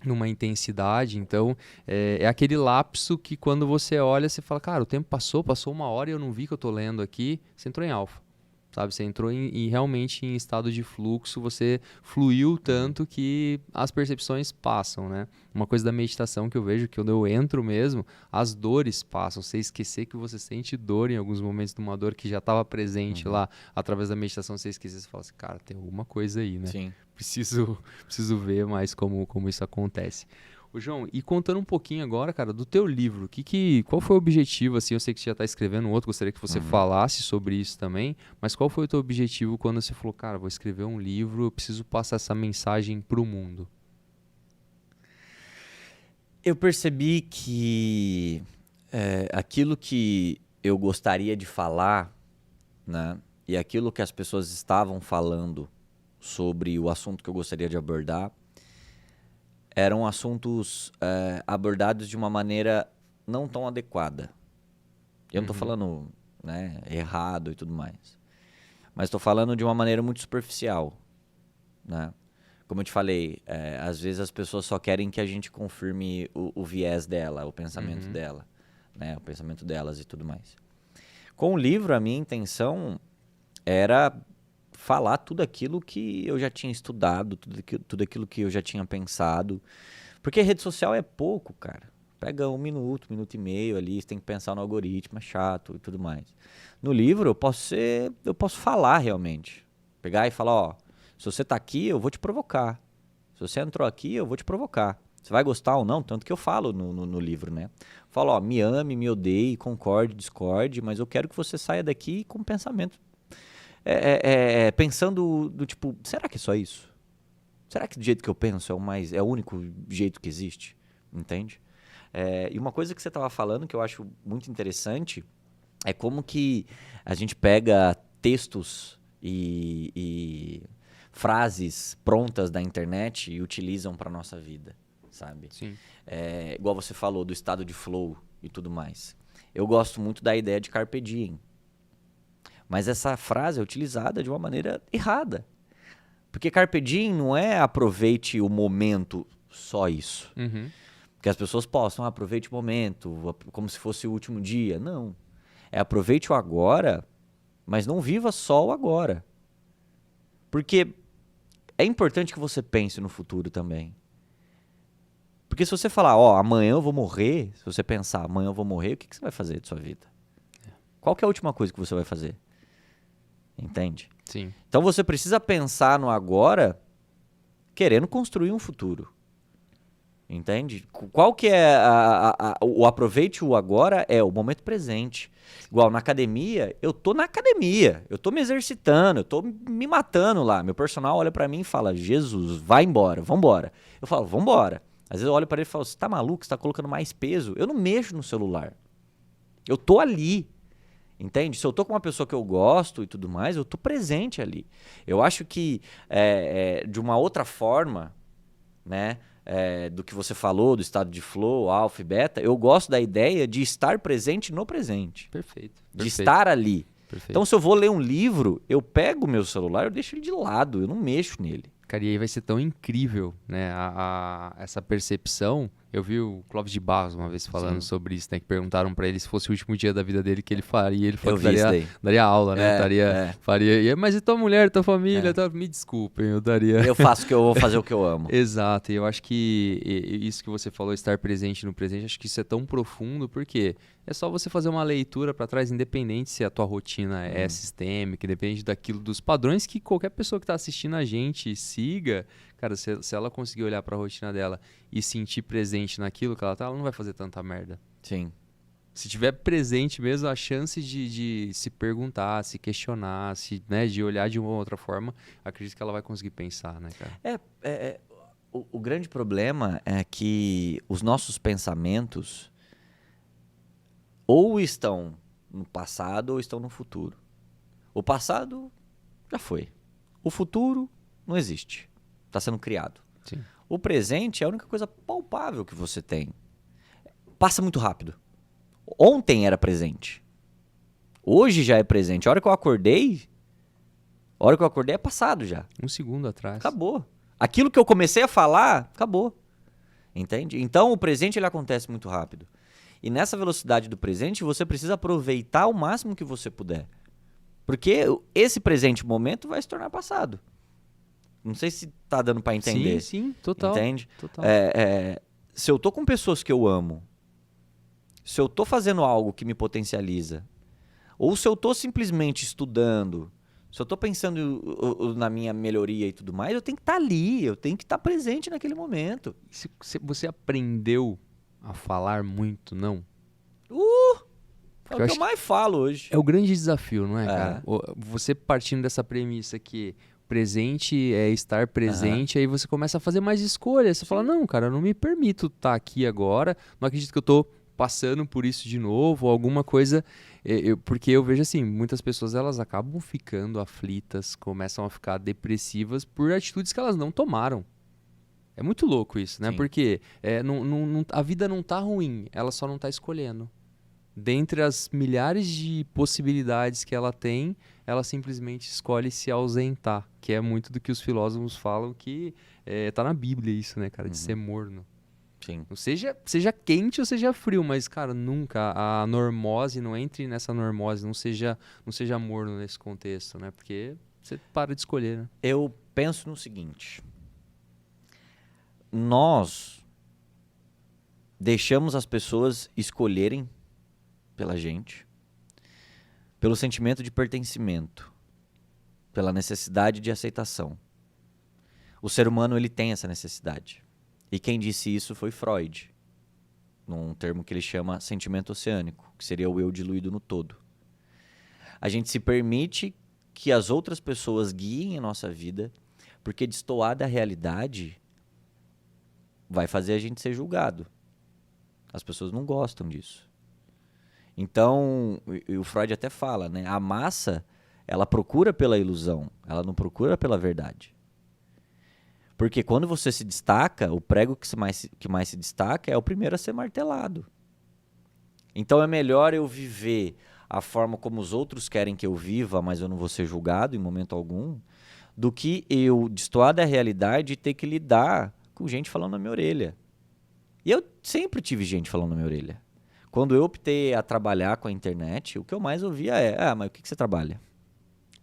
numa intensidade, então é aquele lapso que quando você olha, você fala, cara, o tempo passou 1 hora e eu não vi que eu tô lendo aqui, você entrou em alfa. Sabe, você entrou realmente em estado de fluxo, você fluiu tanto que as percepções passam, né? Uma coisa da meditação que eu vejo, que quando eu entro mesmo, as dores passam. Você esquecer que você sente dor em alguns momentos de uma dor que já estava presente lá, através da meditação, você esquecer, você fala assim, cara, tem alguma coisa aí, né? Sim. Preciso ver mais como isso acontece. Ô, João, e contando um pouquinho agora, cara, do teu livro, qual foi o objetivo, assim, eu sei que você já está escrevendo um outro, gostaria que você falasse sobre isso também, mas qual foi o teu objetivo quando você falou, cara, vou escrever um livro, eu preciso passar essa mensagem para o mundo? Eu percebi que aquilo que eu gostaria de falar, né, e aquilo que as pessoas estavam falando sobre o assunto que eu gostaria de abordar, eram assuntos abordados de uma maneira não tão adequada. Eu não estou falando, né, errado e tudo mais. Mas estou falando de uma maneira muito superficial. Né? Como eu te falei, às vezes as pessoas só querem que a gente confirme o viés dela, o pensamento dela, né, o pensamento delas e tudo mais. Com o livro, a minha intenção era falar tudo aquilo que eu já tinha estudado, tudo aquilo que eu já tinha pensado. Porque rede social é pouco, cara. Pega 1 minuto, 1 minuto e meio ali, você tem que pensar no algoritmo, é chato e tudo mais. No livro, eu posso falar realmente. Pegar e falar, ó, se você tá aqui, eu vou te provocar. Se você entrou aqui, eu vou te provocar. Você vai gostar ou não? Tanto que eu falo no livro, né? Falo, ó, me ame, me odeie, concorde, discorde, mas eu quero que você saia daqui com pensamento pensando do tipo, será que é só isso? Será que do jeito que eu penso é o único jeito que existe? Entende? E uma coisa que você estava falando que eu acho muito interessante é como que a gente pega textos e frases prontas da internet e utilizam para nossa vida, sabe? Sim. Igual você falou do estado de flow e tudo mais. Eu gosto muito da ideia de carpe diem. Mas essa frase é utilizada de uma maneira errada. Porque carpe diem não é aproveite o momento, só isso. Porque as pessoas postam, aproveite o momento, como se fosse o último dia. Não. É aproveite o agora, mas não viva só o agora. Porque é importante que você pense no futuro também. Porque se você falar, amanhã eu vou morrer, se você pensar, amanhã eu vou morrer, o que você vai fazer de sua vida? Qual que é a última coisa que você vai fazer? Entende? Sim. Então você precisa pensar no agora, querendo construir um futuro. Entende? Qual que é o aproveite o agora é o momento presente. Igual na academia, eu tô na academia, eu tô me exercitando, eu tô me matando lá. Meu personal olha pra mim e fala, Jesus, vai embora, vambora. Eu falo, vambora. Às vezes eu olho pra ele e falo, você tá maluco? Você tá colocando mais peso? Eu não mexo no celular. Eu tô ali. Entende? Se eu tô com uma pessoa que eu gosto e tudo mais, eu tô presente ali. Eu acho que de uma outra forma, né, do que você falou, do estado de flow, alfa e beta, eu gosto da ideia de estar presente no presente. Perfeito. De estar ali. Perfeito. Então, se eu vou ler um livro, eu pego o meu celular, eu deixo ele de lado, eu não mexo nele. Cara, e aí vai ser tão incrível, né, essa percepção. Eu vi o Clóvis de Barros uma vez falando sobre isso, né, que perguntaram pra ele se fosse o último dia da vida dele que ele faria. Ele falou que daria aula, né, faria. Mas e tua mulher, tua família? Me desculpem, eu daria. Eu faço eu vou fazer o que eu amo. Exato, e eu acho que isso que você falou, estar presente no presente, acho que isso é tão profundo, porque é só você fazer uma leitura pra trás, independente se a tua rotina é sistêmica, independente dos padrões que qualquer pessoa que tá assistindo a gente siga. Cara, se ela conseguir olhar pra rotina dela e sentir presente naquilo que ela tá, ela não vai fazer tanta merda. Sim. Se tiver presente mesmo, a chance de se perguntar, se questionar, né, de olhar de uma outra forma, acredito que ela vai conseguir pensar, né, cara? O grande problema é que os nossos pensamentos ou estão no passado ou estão no futuro. O passado já foi. O futuro não existe. Está sendo criado. Sim. O presente é a única coisa palpável que você tem. Passa muito rápido. Ontem era presente. Hoje já é presente. A hora que eu acordei é passado já. Um segundo atrás. Acabou. Aquilo que eu comecei a falar, acabou. Entende? Então o presente ele acontece muito rápido. E nessa velocidade do presente, você precisa aproveitar o máximo que você puder. Porque esse presente momento vai se tornar passado. Não sei se tá dando pra entender. Sim, total. Entende? Total. Se eu tô com pessoas que eu amo, se eu tô fazendo algo que me potencializa, ou se eu tô simplesmente estudando, se eu tô pensando na minha melhoria e tudo mais, eu tenho que estar ali, eu tenho que estar presente naquele momento. Se você aprendeu a falar muito, não? É o que eu mais falo hoje. É o grande desafio, não é, cara? Você partindo dessa premissa que presente é estar presente, aí você começa a fazer mais escolhas. Você fala, não, cara, eu não me permito estar aqui agora, não acredito que eu tô passando por isso de novo, ou alguma coisa, porque eu vejo assim, muitas pessoas elas acabam ficando aflitas, começam a ficar depressivas por atitudes que elas não tomaram. É muito louco isso, né? Sim. Porque a vida não tá ruim, ela só não tá escolhendo. Dentre as milhares de possibilidades que ela tem, ela simplesmente escolhe se ausentar, que é muito do que os filósofos falam que tá na Bíblia isso, né, cara? De ser morno. Sim. Seja quente ou seja frio, mas, cara, nunca a normose, não entre nessa normose, não seja morno nesse contexto, né? Porque você para de escolher, né? Eu penso no seguinte. Nós deixamos as pessoas escolherem pela gente, pelo sentimento de pertencimento, pela necessidade de aceitação. O ser humano ele tem essa necessidade. E quem disse isso foi Freud, num termo que ele chama sentimento oceânico, que seria o eu diluído no todo. A gente se permite que as outras pessoas guiem a nossa vida, porque destoar da realidade vai fazer a gente ser julgado. As pessoas não gostam disso. Então, o Freud até fala, né? A massa, ela procura pela ilusão, ela não procura pela verdade. Porque quando você se destaca, o prego que mais se destaca é o primeiro a ser martelado. Então é melhor eu viver a forma como os outros querem que eu viva, mas eu não vou ser julgado em momento algum, do que eu destoar da realidade e ter que lidar com gente falando na minha orelha. E eu sempre tive gente falando na minha orelha. Quando eu optei a trabalhar com a internet, o que eu mais ouvia mas o que você trabalha?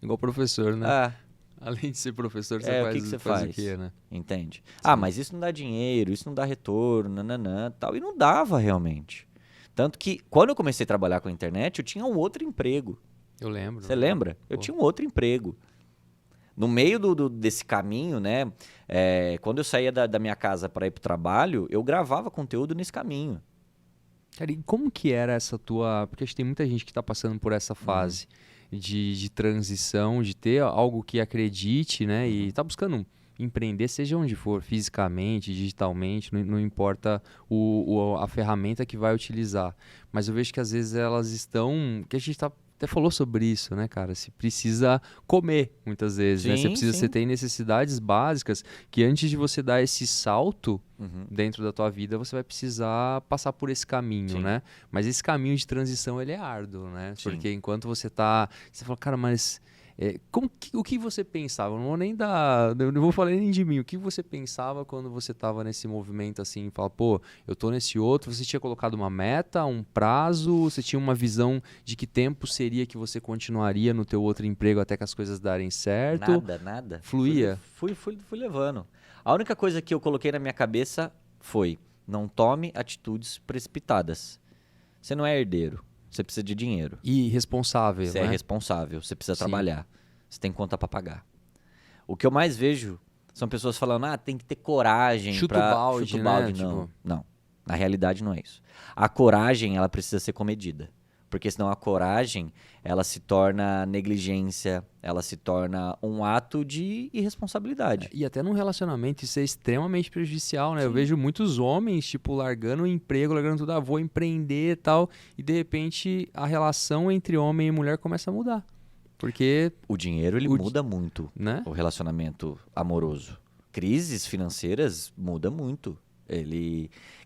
Igual professor, né? Além de ser professor, você o que você faz faz? O quê, né? Entende? Sim. Ah, mas isso não dá dinheiro, isso não dá retorno, nananã, tal. E não dava realmente. Tanto que, quando eu comecei a trabalhar com a internet, eu tinha um outro emprego. Eu lembro. Você lembra? Eu tinha um outro emprego. No meio desse caminho, né? Quando eu saía da minha casa para ir pro trabalho, eu gravava conteúdo nesse caminho. Cara, e como que era essa tua... Porque acho que tem muita gente que tá passando por essa fase de transição, de ter algo que acredite, né? E tá buscando empreender, seja onde for, fisicamente, digitalmente, não importa a ferramenta que vai utilizar. Mas eu vejo que às vezes elas estão... Que a gente até falou sobre isso, né, cara? Se precisa comer, muitas vezes, né? Você tem necessidades básicas que antes de você dar esse salto dentro da tua vida, você vai precisar passar por esse caminho, né? Mas esse caminho de transição, ele é árduo, né? Sim. Porque enquanto você fala, cara, mas... o que você pensava? Eu não vou falar nem de mim. O que você pensava quando você estava nesse movimento assim? Fala, pô, eu tô nesse outro. Você tinha colocado uma meta, um prazo? Você tinha uma visão de que tempo seria que você continuaria no teu outro emprego até que as coisas darem certo? Nada. Fluía? Fui levando. A única coisa que eu coloquei na minha cabeça foi: não tome atitudes precipitadas. Você não é herdeiro. Você precisa de dinheiro. E responsável, Você né? é responsável, você precisa trabalhar. Você tem conta pra pagar. O que eu mais vejo são pessoas falando, tem que ter coragem Chuta o balde, né? Não, não. Na realidade não é isso. A coragem, ela precisa ser comedida. Porque senão a coragem, ela se torna negligência, ela se torna um ato de irresponsabilidade. E até num relacionamento isso é extremamente prejudicial, né? Sim. Eu vejo muitos homens, tipo, largando o emprego, largando tudo, vou empreender e tal, e de repente a relação entre homem e mulher começa a mudar. Porque... O dinheiro, ele muda muito, né? O relacionamento amoroso. Crises financeiras muda muito.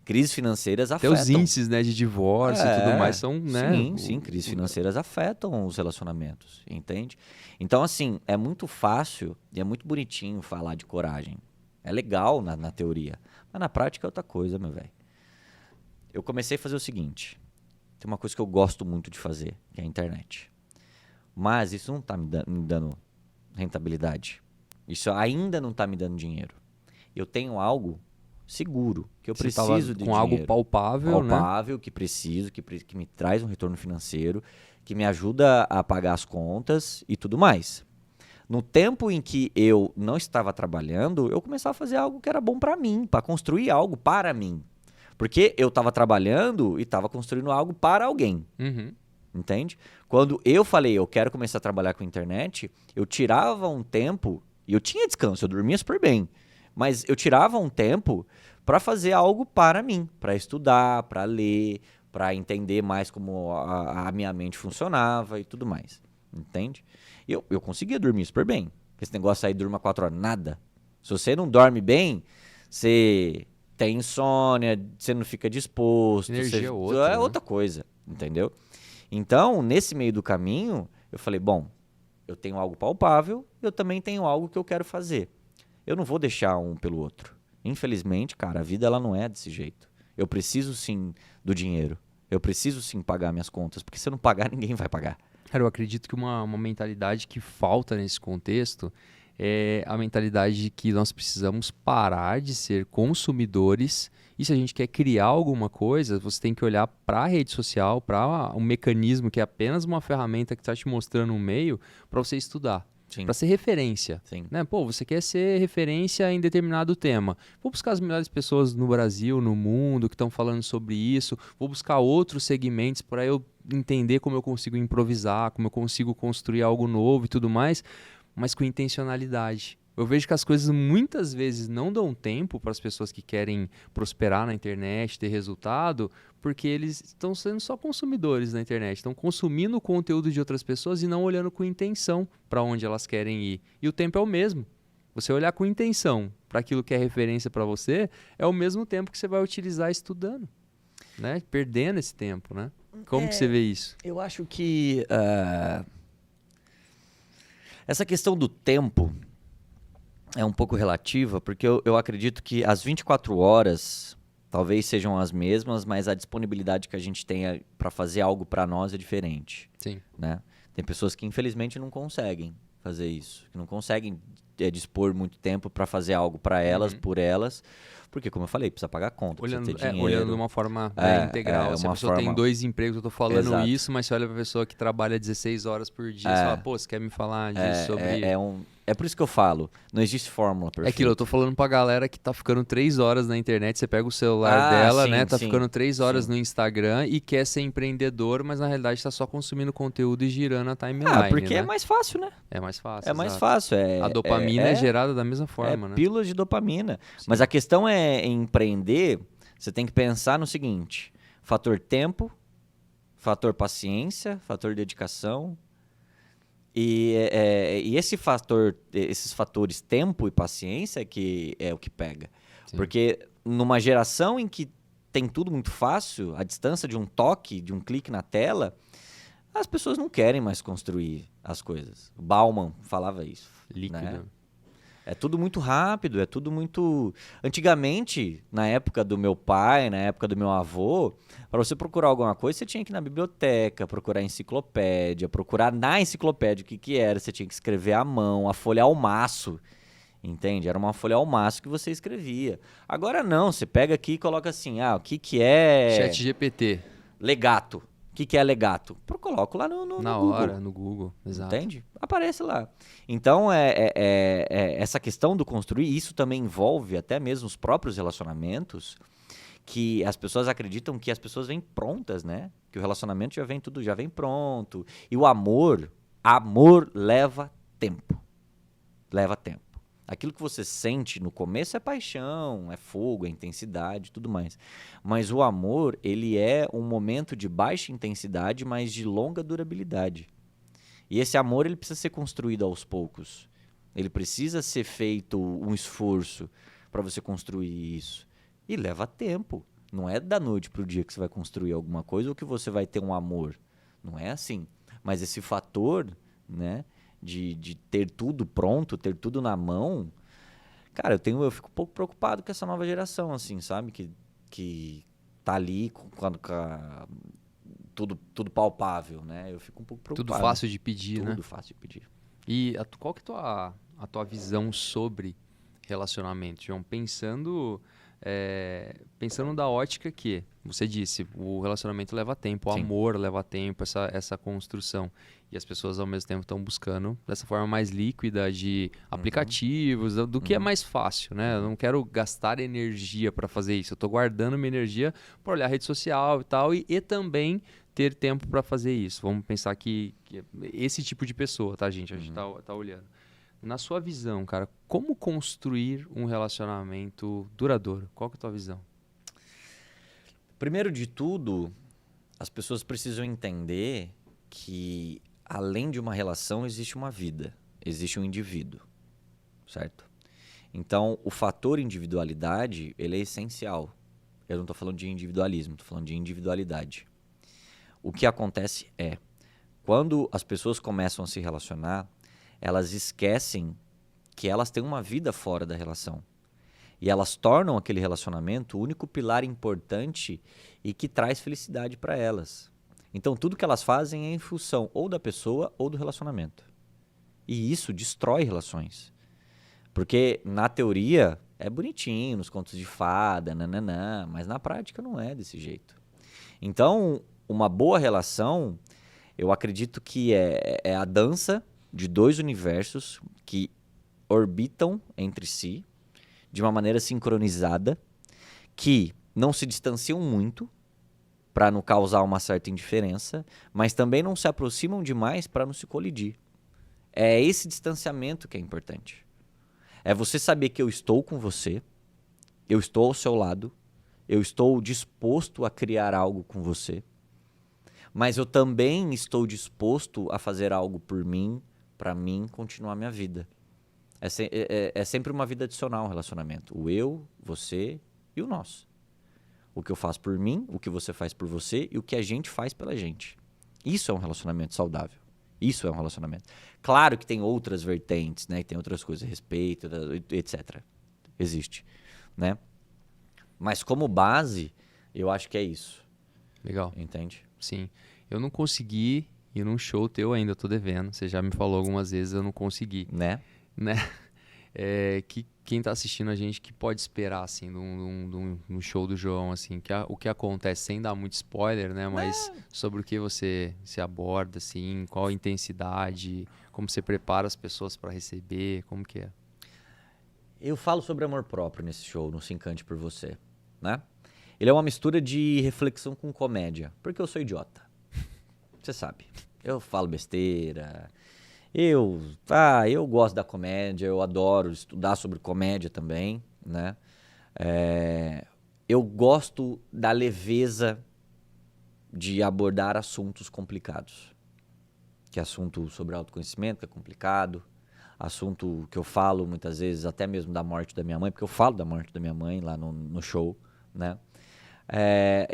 Crises financeiras afetam. Até os índices, né, de divórcio e tudo mais são, né? Sim, crises financeiras afetam os relacionamentos, entende? Então, assim, é muito fácil e é muito bonitinho falar de coragem. É legal na teoria, mas na prática é outra coisa, meu velho. Eu comecei a fazer o seguinte, tem uma coisa que eu gosto muito de fazer, que é a internet. Mas isso não tá me dando rentabilidade. Isso ainda não tá me dando dinheiro. Eu tenho algo seguro, que eu preciso de com algo palpável, né? Que preciso, que me traz um retorno financeiro, que me ajuda a pagar as contas e tudo mais. No tempo em que eu não estava trabalhando, eu começava a fazer algo que era bom para mim, para construir algo para mim. Porque eu estava trabalhando e estava construindo algo para alguém. Entende? Quando eu falei, eu quero começar a trabalhar com internet, eu tirava um tempo, e eu tinha descanso, eu dormia super bem, mas eu tirava um tempo para fazer algo para mim, para estudar, para ler, para entender mais como a minha mente funcionava e tudo mais. Entende? E eu conseguia dormir super bem. Esse negócio aí de dormir 4 horas, nada. Se você não dorme bem, você tem insônia, você não fica disposto. Energia é outra, outra coisa, entendeu? Então, nesse meio do caminho, eu falei, bom, eu tenho algo palpável, eu também tenho algo que eu quero fazer. Eu não vou deixar um pelo outro. Infelizmente, cara, a vida ela não é desse jeito. Eu preciso sim do dinheiro. Eu preciso sim pagar minhas contas, porque se eu não pagar, ninguém vai pagar. Cara, eu acredito que uma mentalidade que falta nesse contexto é a mentalidade de que nós precisamos parar de ser consumidores. E se a gente quer criar alguma coisa, você tem que olhar para a rede social, para um mecanismo que é apenas uma ferramenta que está te mostrando um meio para você estudar. Para ser referência. Né? Pô, você quer ser referência em determinado tema. Vou buscar as melhores pessoas no Brasil, no mundo, que estão falando sobre isso. Vou buscar outros segmentos para eu entender como eu consigo improvisar, como eu consigo construir algo novo e tudo mais, mas com intencionalidade. Eu vejo que as coisas muitas vezes não dão tempo para as pessoas que querem prosperar na internet, ter resultado, porque eles estão sendo só consumidores na internet, estão consumindo o conteúdo de outras pessoas e não olhando com intenção para onde elas querem ir. E o tempo é o mesmo. Você olhar com intenção para aquilo que é referência para você, é o mesmo tempo que você vai utilizar estudando, né? Perdendo esse tempo, né? Como que você vê isso? Eu acho que essa questão do tempo é um pouco relativa, porque eu acredito que as 24 horas talvez sejam as mesmas, mas a disponibilidade que a gente tem para fazer algo para nós é diferente. Sim. Né? Tem pessoas que infelizmente não conseguem fazer isso, que não conseguem dispor muito tempo para fazer algo para elas, por elas, porque, como eu falei, precisa pagar conta, precisa ter dinheiro. Olhando de uma forma integral. Se a pessoa tem 2 empregos, eu tô falando isso, mas você olha pra pessoa que trabalha 16 horas por dia, você fala, pô, você quer me falar disso sobre... É por isso que eu falo, não existe fórmula perfeita. É aquilo, eu tô falando pra galera que tá ficando 3 horas na internet, você pega o celular dela, sim, né, tá sim, ficando 3 horas no Instagram e quer ser empreendedor, mas na realidade tá só consumindo conteúdo e girando a timeline, porque né? é mais fácil, né? É mais fácil, É mais fácil. A dopamina é gerada da mesma forma, né? Pílulas de dopamina. Sim. Mas a questão é, em empreender, você tem que pensar no seguinte, fator tempo, fator paciência, fator dedicação. E esses fatores tempo e paciência que é o que pega. Sim. Porque numa geração em que tem tudo muito fácil, a distância de um toque, de um clique na tela, as pessoas não querem mais construir as coisas. O Bauman falava isso. Líquido. Né? É tudo muito rápido, é tudo muito... Antigamente, na época do meu pai, na época do meu avô, para você procurar alguma coisa, você tinha que ir na biblioteca, procurar enciclopédia, procurar na enciclopédia o que era, você tinha que escrever à mão, a folha ao maço, entende? Era uma folha ao maço que você escrevia. Agora não, você pega aqui e coloca assim, o que é... ChatGPT. Legato. O que é legato? Eu coloco lá no Na Google. hora, no Google, exato. Entende? Aparece lá. Então, essa questão do construir, isso também envolve até mesmo os próprios relacionamentos, que as pessoas acreditam que as pessoas vêm prontas, né? Que o relacionamento já vem pronto. E o amor leva tempo. Leva tempo. Aquilo que você sente no começo é paixão, é fogo, é intensidade, tudo mais. Mas o amor, ele é um momento de baixa intensidade, mas de longa durabilidade. E esse amor, ele precisa ser construído aos poucos. Ele precisa ser feito um esforço para você construir isso. E leva tempo. Não é da noite para o dia que você vai construir alguma coisa ou que você vai ter um amor. Não é assim. Mas esse fator, né, de ter tudo pronto, ter tudo na mão, cara, eu fico um pouco preocupado com essa nova geração, assim, sabe? Que tá ali com tudo palpável, né? Eu fico um pouco preocupado. Tudo fácil de pedir, né? Tudo fácil de pedir. E qual que é a tua visão sobre relacionamento, João? Pensando da ótica que você disse, o relacionamento leva tempo, o Sim. amor leva tempo, essa construção. E as pessoas ao mesmo tempo estão buscando dessa forma mais líquida de aplicativos, do que é mais fácil, né? Eu não quero gastar energia para fazer isso. Eu estou guardando minha energia para olhar a rede social e tal, e também ter tempo para fazer isso. Vamos pensar que esse tipo de pessoa, tá, gente? A gente tá olhando. Na sua visão, cara, como construir um relacionamento duradouro? Qual que é a tua visão? Primeiro de tudo, as pessoas precisam entender que além de uma relação existe uma vida, existe um indivíduo, certo? Então, o fator individualidade, ele é essencial. Eu não estou falando de individualismo, estou falando de individualidade. O que acontece é, quando as pessoas começam a se relacionar, elas esquecem que elas têm uma vida fora da relação. E elas tornam aquele relacionamento o único pilar importante e que traz felicidade para elas. Então, tudo que elas fazem é em função ou da pessoa ou do relacionamento. E isso destrói relações. Porque, na teoria, é bonitinho, nos contos de fada, nananã, mas na prática não é desse jeito. Então, uma boa relação, eu acredito que é a dança de dois universos que orbitam entre si de uma maneira sincronizada, que não se distanciam muito para não causar uma certa indiferença, mas também não se aproximam demais para não se colidir. É esse distanciamento que é importante. É você saber que eu estou com você, eu estou ao seu lado, eu estou disposto a criar algo com você, mas eu também estou disposto a fazer algo por mim, para mim continuar minha vida. É sempre uma vida adicional um relacionamento. O eu, você e o nós. O que eu faço por mim, o que você faz por você e o que a gente faz pela gente. Isso é um relacionamento saudável. Isso é um relacionamento. Claro que tem outras vertentes, né? Tem outras coisas, respeito, etc. Existe, né? Mas como base, eu acho que é isso. Legal. Entende? Sim. Eu não consegui ir num show teu ainda, eu tô devendo. Você já me falou algumas vezes, eu não consegui. Né? Né? Quem tá assistindo a gente, que pode esperar, assim, num show do João, assim, o que acontece, sem dar muito spoiler, né? Mas sobre o que você se aborda, assim, qual a intensidade, como você prepara as pessoas para receber, como que é? Eu falo sobre amor próprio nesse show, no Se Encante por Você, né? Ele é uma mistura de reflexão com comédia, porque eu sou idiota. Você sabe. Eu falo besteira. Eu gosto da comédia, eu adoro estudar sobre comédia também, né? Eu gosto da leveza de abordar assuntos complicados. Que é assunto sobre autoconhecimento, que é complicado. Assunto que eu falo muitas vezes, até mesmo da morte da minha mãe, porque eu falo da morte da minha mãe lá no show, né?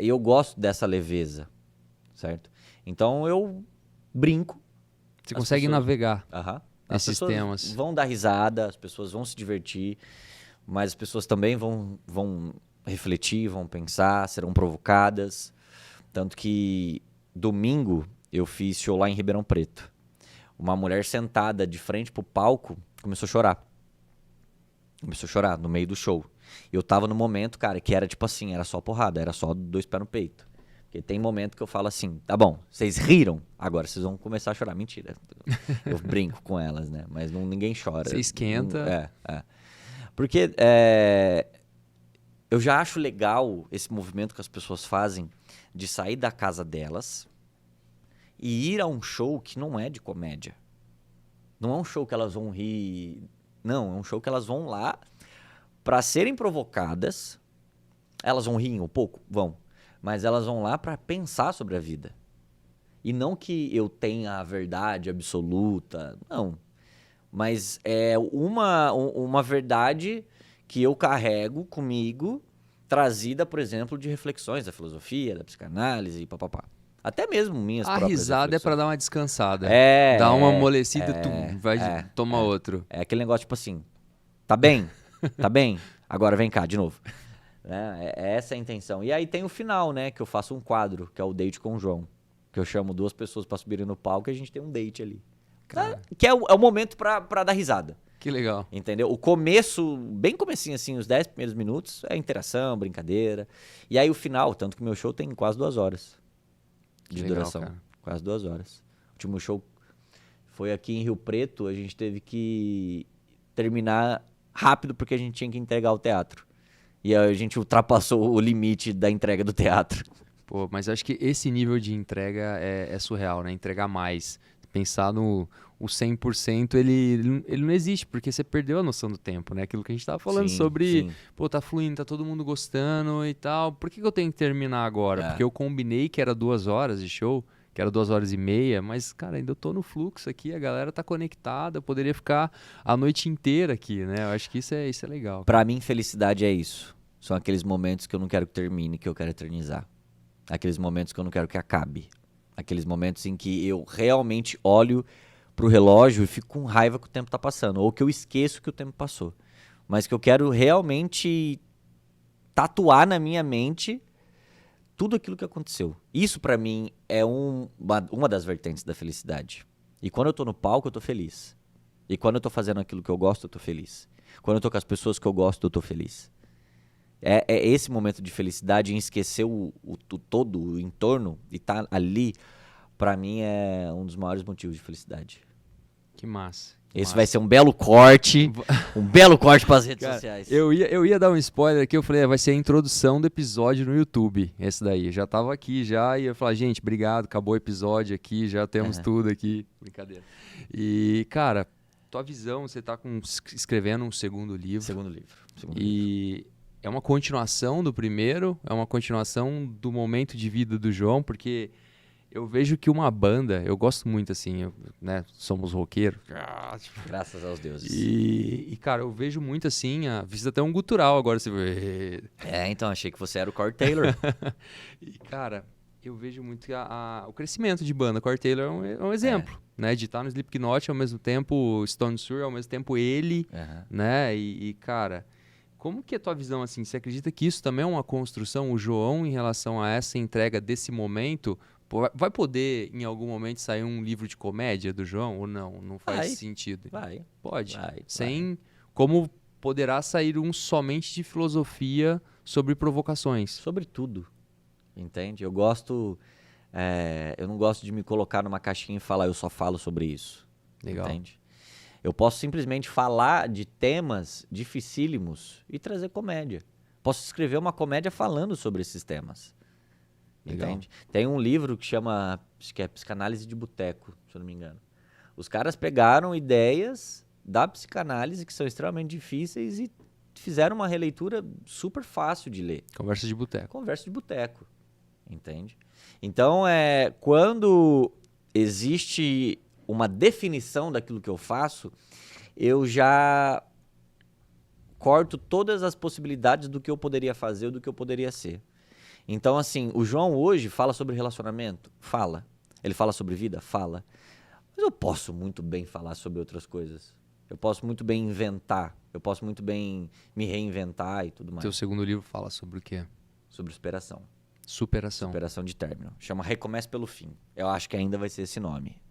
E eu gosto dessa leveza, certo? Então eu brinco. Você consegue navegar nesses temas. Vão dar risada, as pessoas vão se divertir, mas as pessoas também vão refletir, vão pensar, serão provocadas. Tanto que domingo eu fiz show lá em Ribeirão Preto. Uma mulher sentada de frente pro palco começou a chorar. Começou a chorar no meio do show. Eu tava no momento, cara, que era tipo assim, era só porrada, era só 2 pés no peito. Porque tem momento que eu falo assim, tá bom, vocês riram, agora vocês vão começar a chorar. Mentira. Eu brinco com elas, né? Mas ninguém chora. Você esquenta. Porque eu já acho legal esse movimento que as pessoas fazem de sair da casa delas e ir a um show que não é de comédia. Não é um show que elas vão rir. Não, é um show que elas vão lá pra serem provocadas. Elas vão rir um pouco? Vão. Mas elas vão lá pra pensar sobre a vida. E não que eu tenha a verdade absoluta. Não. Mas é uma verdade que eu carrego comigo, trazida, por exemplo, de reflexões da filosofia, da psicanálise e papapá. Até mesmo minhas próprias risada reflexões. É pra dar uma descansada. Dá uma amolecida, toma outro. É aquele negócio tipo assim, tá bem? Tá bem? Agora vem cá, de novo. Né? Essa é a intenção. E aí tem o final, né? Que eu faço um quadro, que é o date com o João. Que eu chamo 2 pessoas pra subirem no palco e a gente tem um date ali. Que é o momento pra dar risada. Que legal. Entendeu? O começo, bem comecinho assim, os 10 primeiros minutos, é interação, brincadeira. E aí o final, tanto que meu show tem quase 2 horas de duração. Cara. Quase 2 horas. O último show foi aqui em Rio Preto, a gente teve que terminar rápido porque a gente tinha que entregar o teatro. E aí a gente ultrapassou o limite da entrega do teatro. Pô, mas acho que esse nível de entrega é surreal, né? Entregar mais. Pensar no 100%, ele não existe, porque você perdeu a noção do tempo, né? Aquilo que a gente tava falando sobre, pô, tá fluindo, tá todo mundo gostando e tal. Por que eu tenho que terminar agora? Porque eu combinei que era 2 horas de show, que era 2 horas e meia, mas, cara, ainda eu tô no fluxo aqui, a galera tá conectada, eu poderia ficar a noite inteira aqui, né? Eu acho que isso é legal. Pra mim, felicidade é isso. São aqueles momentos que eu não quero que termine, que eu quero eternizar. Aqueles momentos que eu não quero que acabe. Aqueles momentos em que eu realmente olho pro relógio e fico com raiva que o tempo tá passando. Ou que eu esqueço que o tempo passou. Mas que eu quero realmente tatuar na minha mente tudo aquilo que aconteceu. Isso pra mim é uma das vertentes da felicidade. E quando eu tô no palco, eu tô feliz. E quando eu tô fazendo aquilo que eu gosto, eu tô feliz. Quando eu tô com as pessoas que eu gosto, eu tô feliz. É esse momento de felicidade em esquecer o todo, o entorno, e tá ali, pra mim é um dos maiores motivos de felicidade. Que massa. Esse vai ser um belo corte, para as redes sociais. Eu ia dar um spoiler aqui, eu falei, vai ser a introdução do episódio no YouTube, esse daí. Eu já tava aqui já, e eu falei, gente, obrigado, acabou o episódio aqui, já temos tudo aqui. Brincadeira. E, cara, tua visão, você tá escrevendo um segundo livro. Segundo livro. É uma continuação do primeiro? É uma continuação do momento de vida do João? Porque eu vejo que uma banda, eu gosto muito assim, né? Somos roqueiros. Graças aos deuses. E cara, eu vejo muito assim, fiz até um gutural agora. Então, achei que você era o Corey Taylor. E cara, eu vejo muito o crescimento de banda. Corey Taylor é um exemplo, né? De estar no Slipknot ao mesmo tempo, Stone Sour ao mesmo tempo ele, né? E cara... Como que é a tua visão, assim? Você acredita que isso também é uma construção, o João, em relação a essa entrega desse momento, Pô, vai poder, em algum momento, sair um livro de comédia do João ou não? Não faz Vai. sentido. Vai. Pode. Vai. Sem... Como poderá sair um somente de filosofia sobre provocações. Sobre tudo. Entende? Eu gosto... eu não gosto de me colocar numa caixinha e falar, eu só falo sobre isso. Legal. Entende? Eu posso simplesmente falar de temas dificílimos e trazer comédia. Posso escrever uma comédia falando sobre esses temas. Legal. Entende? Tem um livro que chama, acho que é Psicanálise de Boteco, se eu não me engano. Os caras pegaram ideias da psicanálise que são extremamente difíceis e fizeram uma releitura super fácil de ler. Conversa de boteco. Conversa de boteco, entende? Então, quando existe uma definição daquilo que eu faço, eu já corto todas as possibilidades do que eu poderia fazer ou do que eu poderia ser. Então, assim, o João hoje fala sobre relacionamento? Fala. Ele fala sobre vida? Fala. Mas eu posso muito bem falar sobre outras coisas. Eu posso muito bem inventar. Eu posso muito bem me reinventar e tudo mais. Teu segundo livro fala sobre o quê? Sobre superação. Superação. Superação de término. Chama Recomece pelo Fim. Eu acho que ainda vai ser esse nome.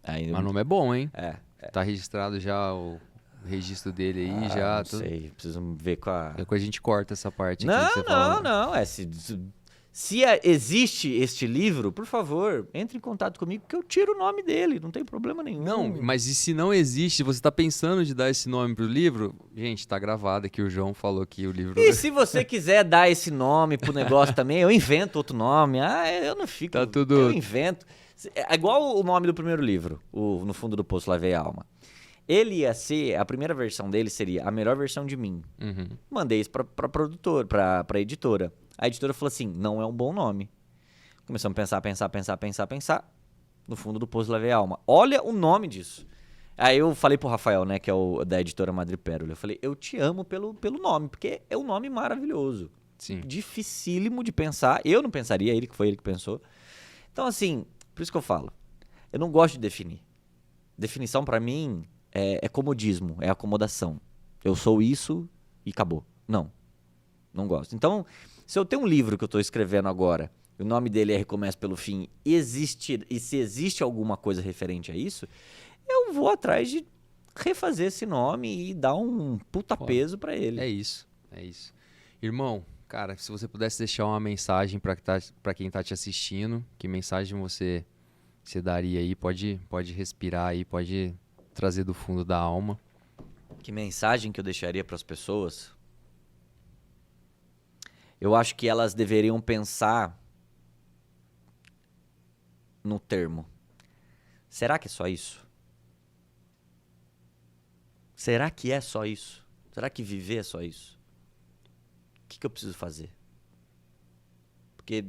Mas o nome é bom, hein? É. Tá registrado já o registro dele aí, já. Não sei, preciso ver com a... Depois a gente corta essa parte aqui que você falou. Não. Se existe este livro, por favor, entre em contato comigo que eu tiro o nome dele, não tem problema nenhum. Não, mas e se não existe, você tá pensando de dar esse nome pro livro? Gente, tá gravado aqui, o João falou que o livro... E se você quiser dar esse nome pro negócio também, eu invento outro nome. Eu não fico... Tá tudo... Eu invento. É igual o nome do primeiro livro, No Fundo do Poço Lavei a Alma. Ele ia ser, a primeira versão dele seria a melhor versão de mim. Uhum. Mandei isso pra produtora, pra editora. A editora falou assim, não é um bom nome. Começamos a pensar. No Fundo do Poço Lavei a Alma. Olha o nome disso. Aí eu falei pro Rafael, né, que é o da editora Madrepérola. Eu falei, eu te amo pelo nome, porque é um nome maravilhoso. Sim. Dificílimo de pensar. Eu não pensaria, foi ele que pensou. Então, assim, por isso que eu falo. Eu não gosto de definir. Definição, pra mim, é comodismo, é acomodação. Eu sou isso e acabou. Não gosto. Então, se eu tenho um livro que eu tô escrevendo agora, o nome dele é Recomece pelo Fim, e se existe alguma coisa referente a isso, eu vou atrás de refazer esse nome e dar um puta peso pra ele. É isso. Irmão, cara, se você pudesse deixar uma mensagem pra quem tá te assistindo, que mensagem você daria aí? Pode respirar aí, pode trazer do fundo da alma. Que mensagem que eu deixaria pras pessoas? Eu acho que elas deveriam pensar no termo. Será que é só isso? Será que é só isso? Será que viver é só isso? O que eu preciso fazer? Porque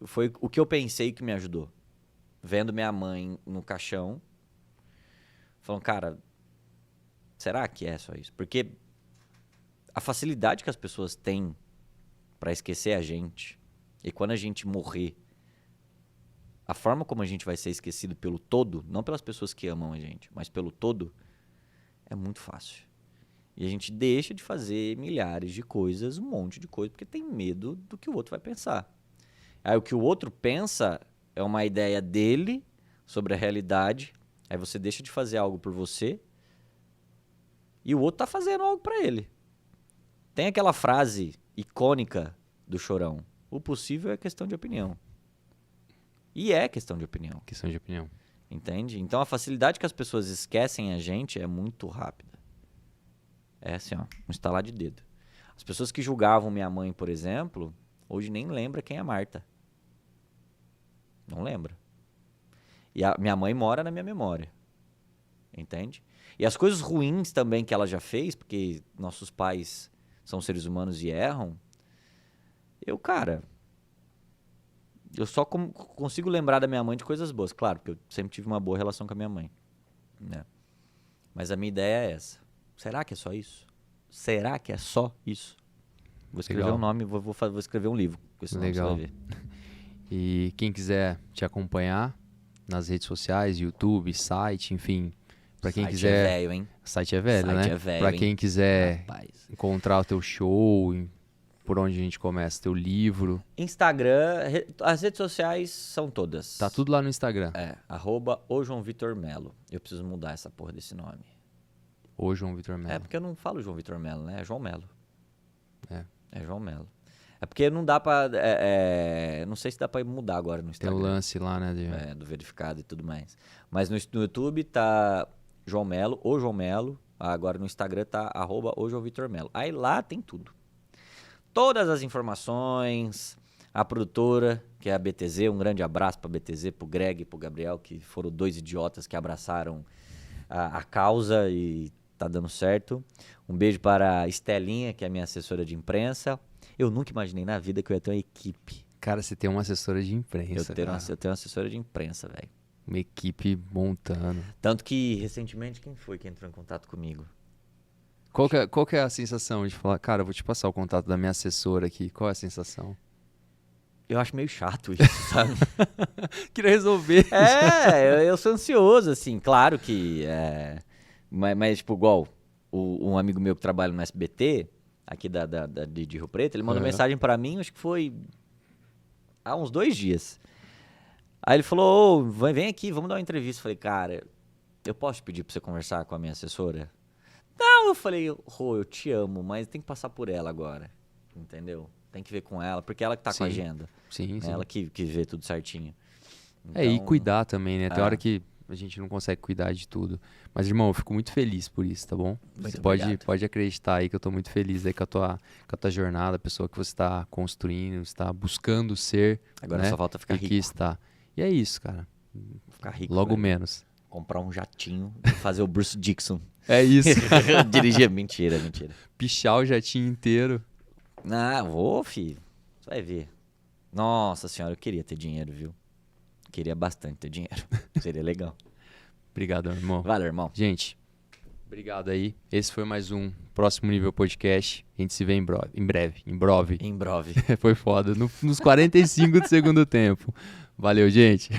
foi o que eu pensei que me ajudou. Vendo minha mãe no caixão, falando, cara, será que é só isso? Porque a facilidade que as pessoas têm pra esquecer a gente, e quando a gente morrer, a forma como a gente vai ser esquecido pelo todo, não pelas pessoas que amam a gente, mas pelo todo, é muito fácil. E a gente deixa de fazer milhares de coisas, um monte de coisa, porque tem medo do que o outro vai pensar. Aí o que o outro pensa é uma ideia dele sobre a realidade, aí você deixa de fazer algo por você, e o outro tá fazendo algo pra ele. Tem aquela frase icônica do Chorão, o possível é questão de opinião. E é questão de opinião. Questão de opinião. Entende? Então a facilidade que as pessoas esquecem a gente é muito rápida. É assim, ó, um estalar de dedo. As pessoas que julgavam minha mãe, por exemplo, hoje nem lembra quem é Marta. Não lembra. E a minha mãe mora na minha memória. Entende? E as coisas ruins também que ela já fez, porque nossos pais são seres humanos e erram, eu só consigo lembrar da minha mãe de coisas boas. Claro, porque eu sempre tive uma boa relação com a minha mãe. Né? Mas a minha ideia é essa. Será que é só isso? Será que é só isso? Vou escrever um nome, vou escrever um livro com esse nome, você vai ver. E quem quiser te acompanhar nas redes sociais, YouTube, site, enfim, para quem quiser... Site é velho, hein? Site é velho, Site né? é velho, para quem quiser Rapaz. encontrar o teu show, por onde a gente começa? Teu livro? Instagram, as redes sociais são todas. Tá tudo lá no Instagram. @o João Vitor Melo. Eu preciso mudar essa porra desse nome. O João Vitor Melo. Porque eu não falo João Vitor Melo, né? É João Melo. É João Melo. É porque não dá pra... não sei se dá pra mudar agora no Tem Instagram. o lance lá, né? Do verificado e tudo mais. Mas no YouTube tá João Melo, o João Melo. Agora no Instagram tá @o João Vitor Melo. Aí lá tem tudo. Todas as informações, a produtora, que é a BTZ, um grande abraço pra BTZ, pro Greg e pro Gabriel, que foram 2 idiotas que abraçaram a causa e tá dando certo. Um beijo para a Estelinha, que é a minha assessora de imprensa. Eu nunca imaginei na vida que eu ia ter uma equipe. Cara, você tem uma assessora de imprensa. Eu tenho uma assessora de imprensa, velho. Uma equipe montando. Tanto que, recentemente, quem foi que entrou em contato comigo? Qual que é a sensação de falar, cara, eu vou te passar o contato da minha assessora aqui? Qual é a sensação? Eu acho meio chato isso, sabe? Queria resolver. Eu sou ansioso, assim. Claro que... Mas, tipo, igual um amigo meu que trabalha no SBT, aqui de Rio Preto, ele mandou mensagem pra mim, acho que foi há uns 2 dias. Aí ele falou, vem aqui, vamos dar uma entrevista. Eu falei, cara, eu posso te pedir pra você conversar com a minha assessora? Não, eu falei, eu te amo, mas tem que passar por ela agora, entendeu? Tem que ver com ela, porque ela que tá com a agenda. Sim. Ela que vê tudo certinho. Então, e cuidar também, né? Tem hora que a gente não consegue cuidar de tudo. Mas, irmão, eu fico muito feliz por isso, tá bom? Você pode acreditar aí que eu tô muito feliz aí com a tua jornada, a pessoa que você tá construindo, está buscando ser. Agora né? só falta ficar rico. E que está. E é isso, cara. Ficar rico. Logo velho. menos. Comprar um jatinho e fazer o Bruce Dixon. É isso. Dirigir. Mentira. Pichar o jatinho inteiro. Vou, filho. Você vai ver. Nossa senhora, eu queria ter dinheiro, viu? Queria bastante ter dinheiro. Seria legal. Obrigado, irmão. Valeu, irmão. Gente, obrigado aí. Esse foi mais um Próximo Nível Podcast. A gente se vê em breve. Em breve. Em breve. Foi foda. Nos 45 do segundo tempo. Valeu, gente.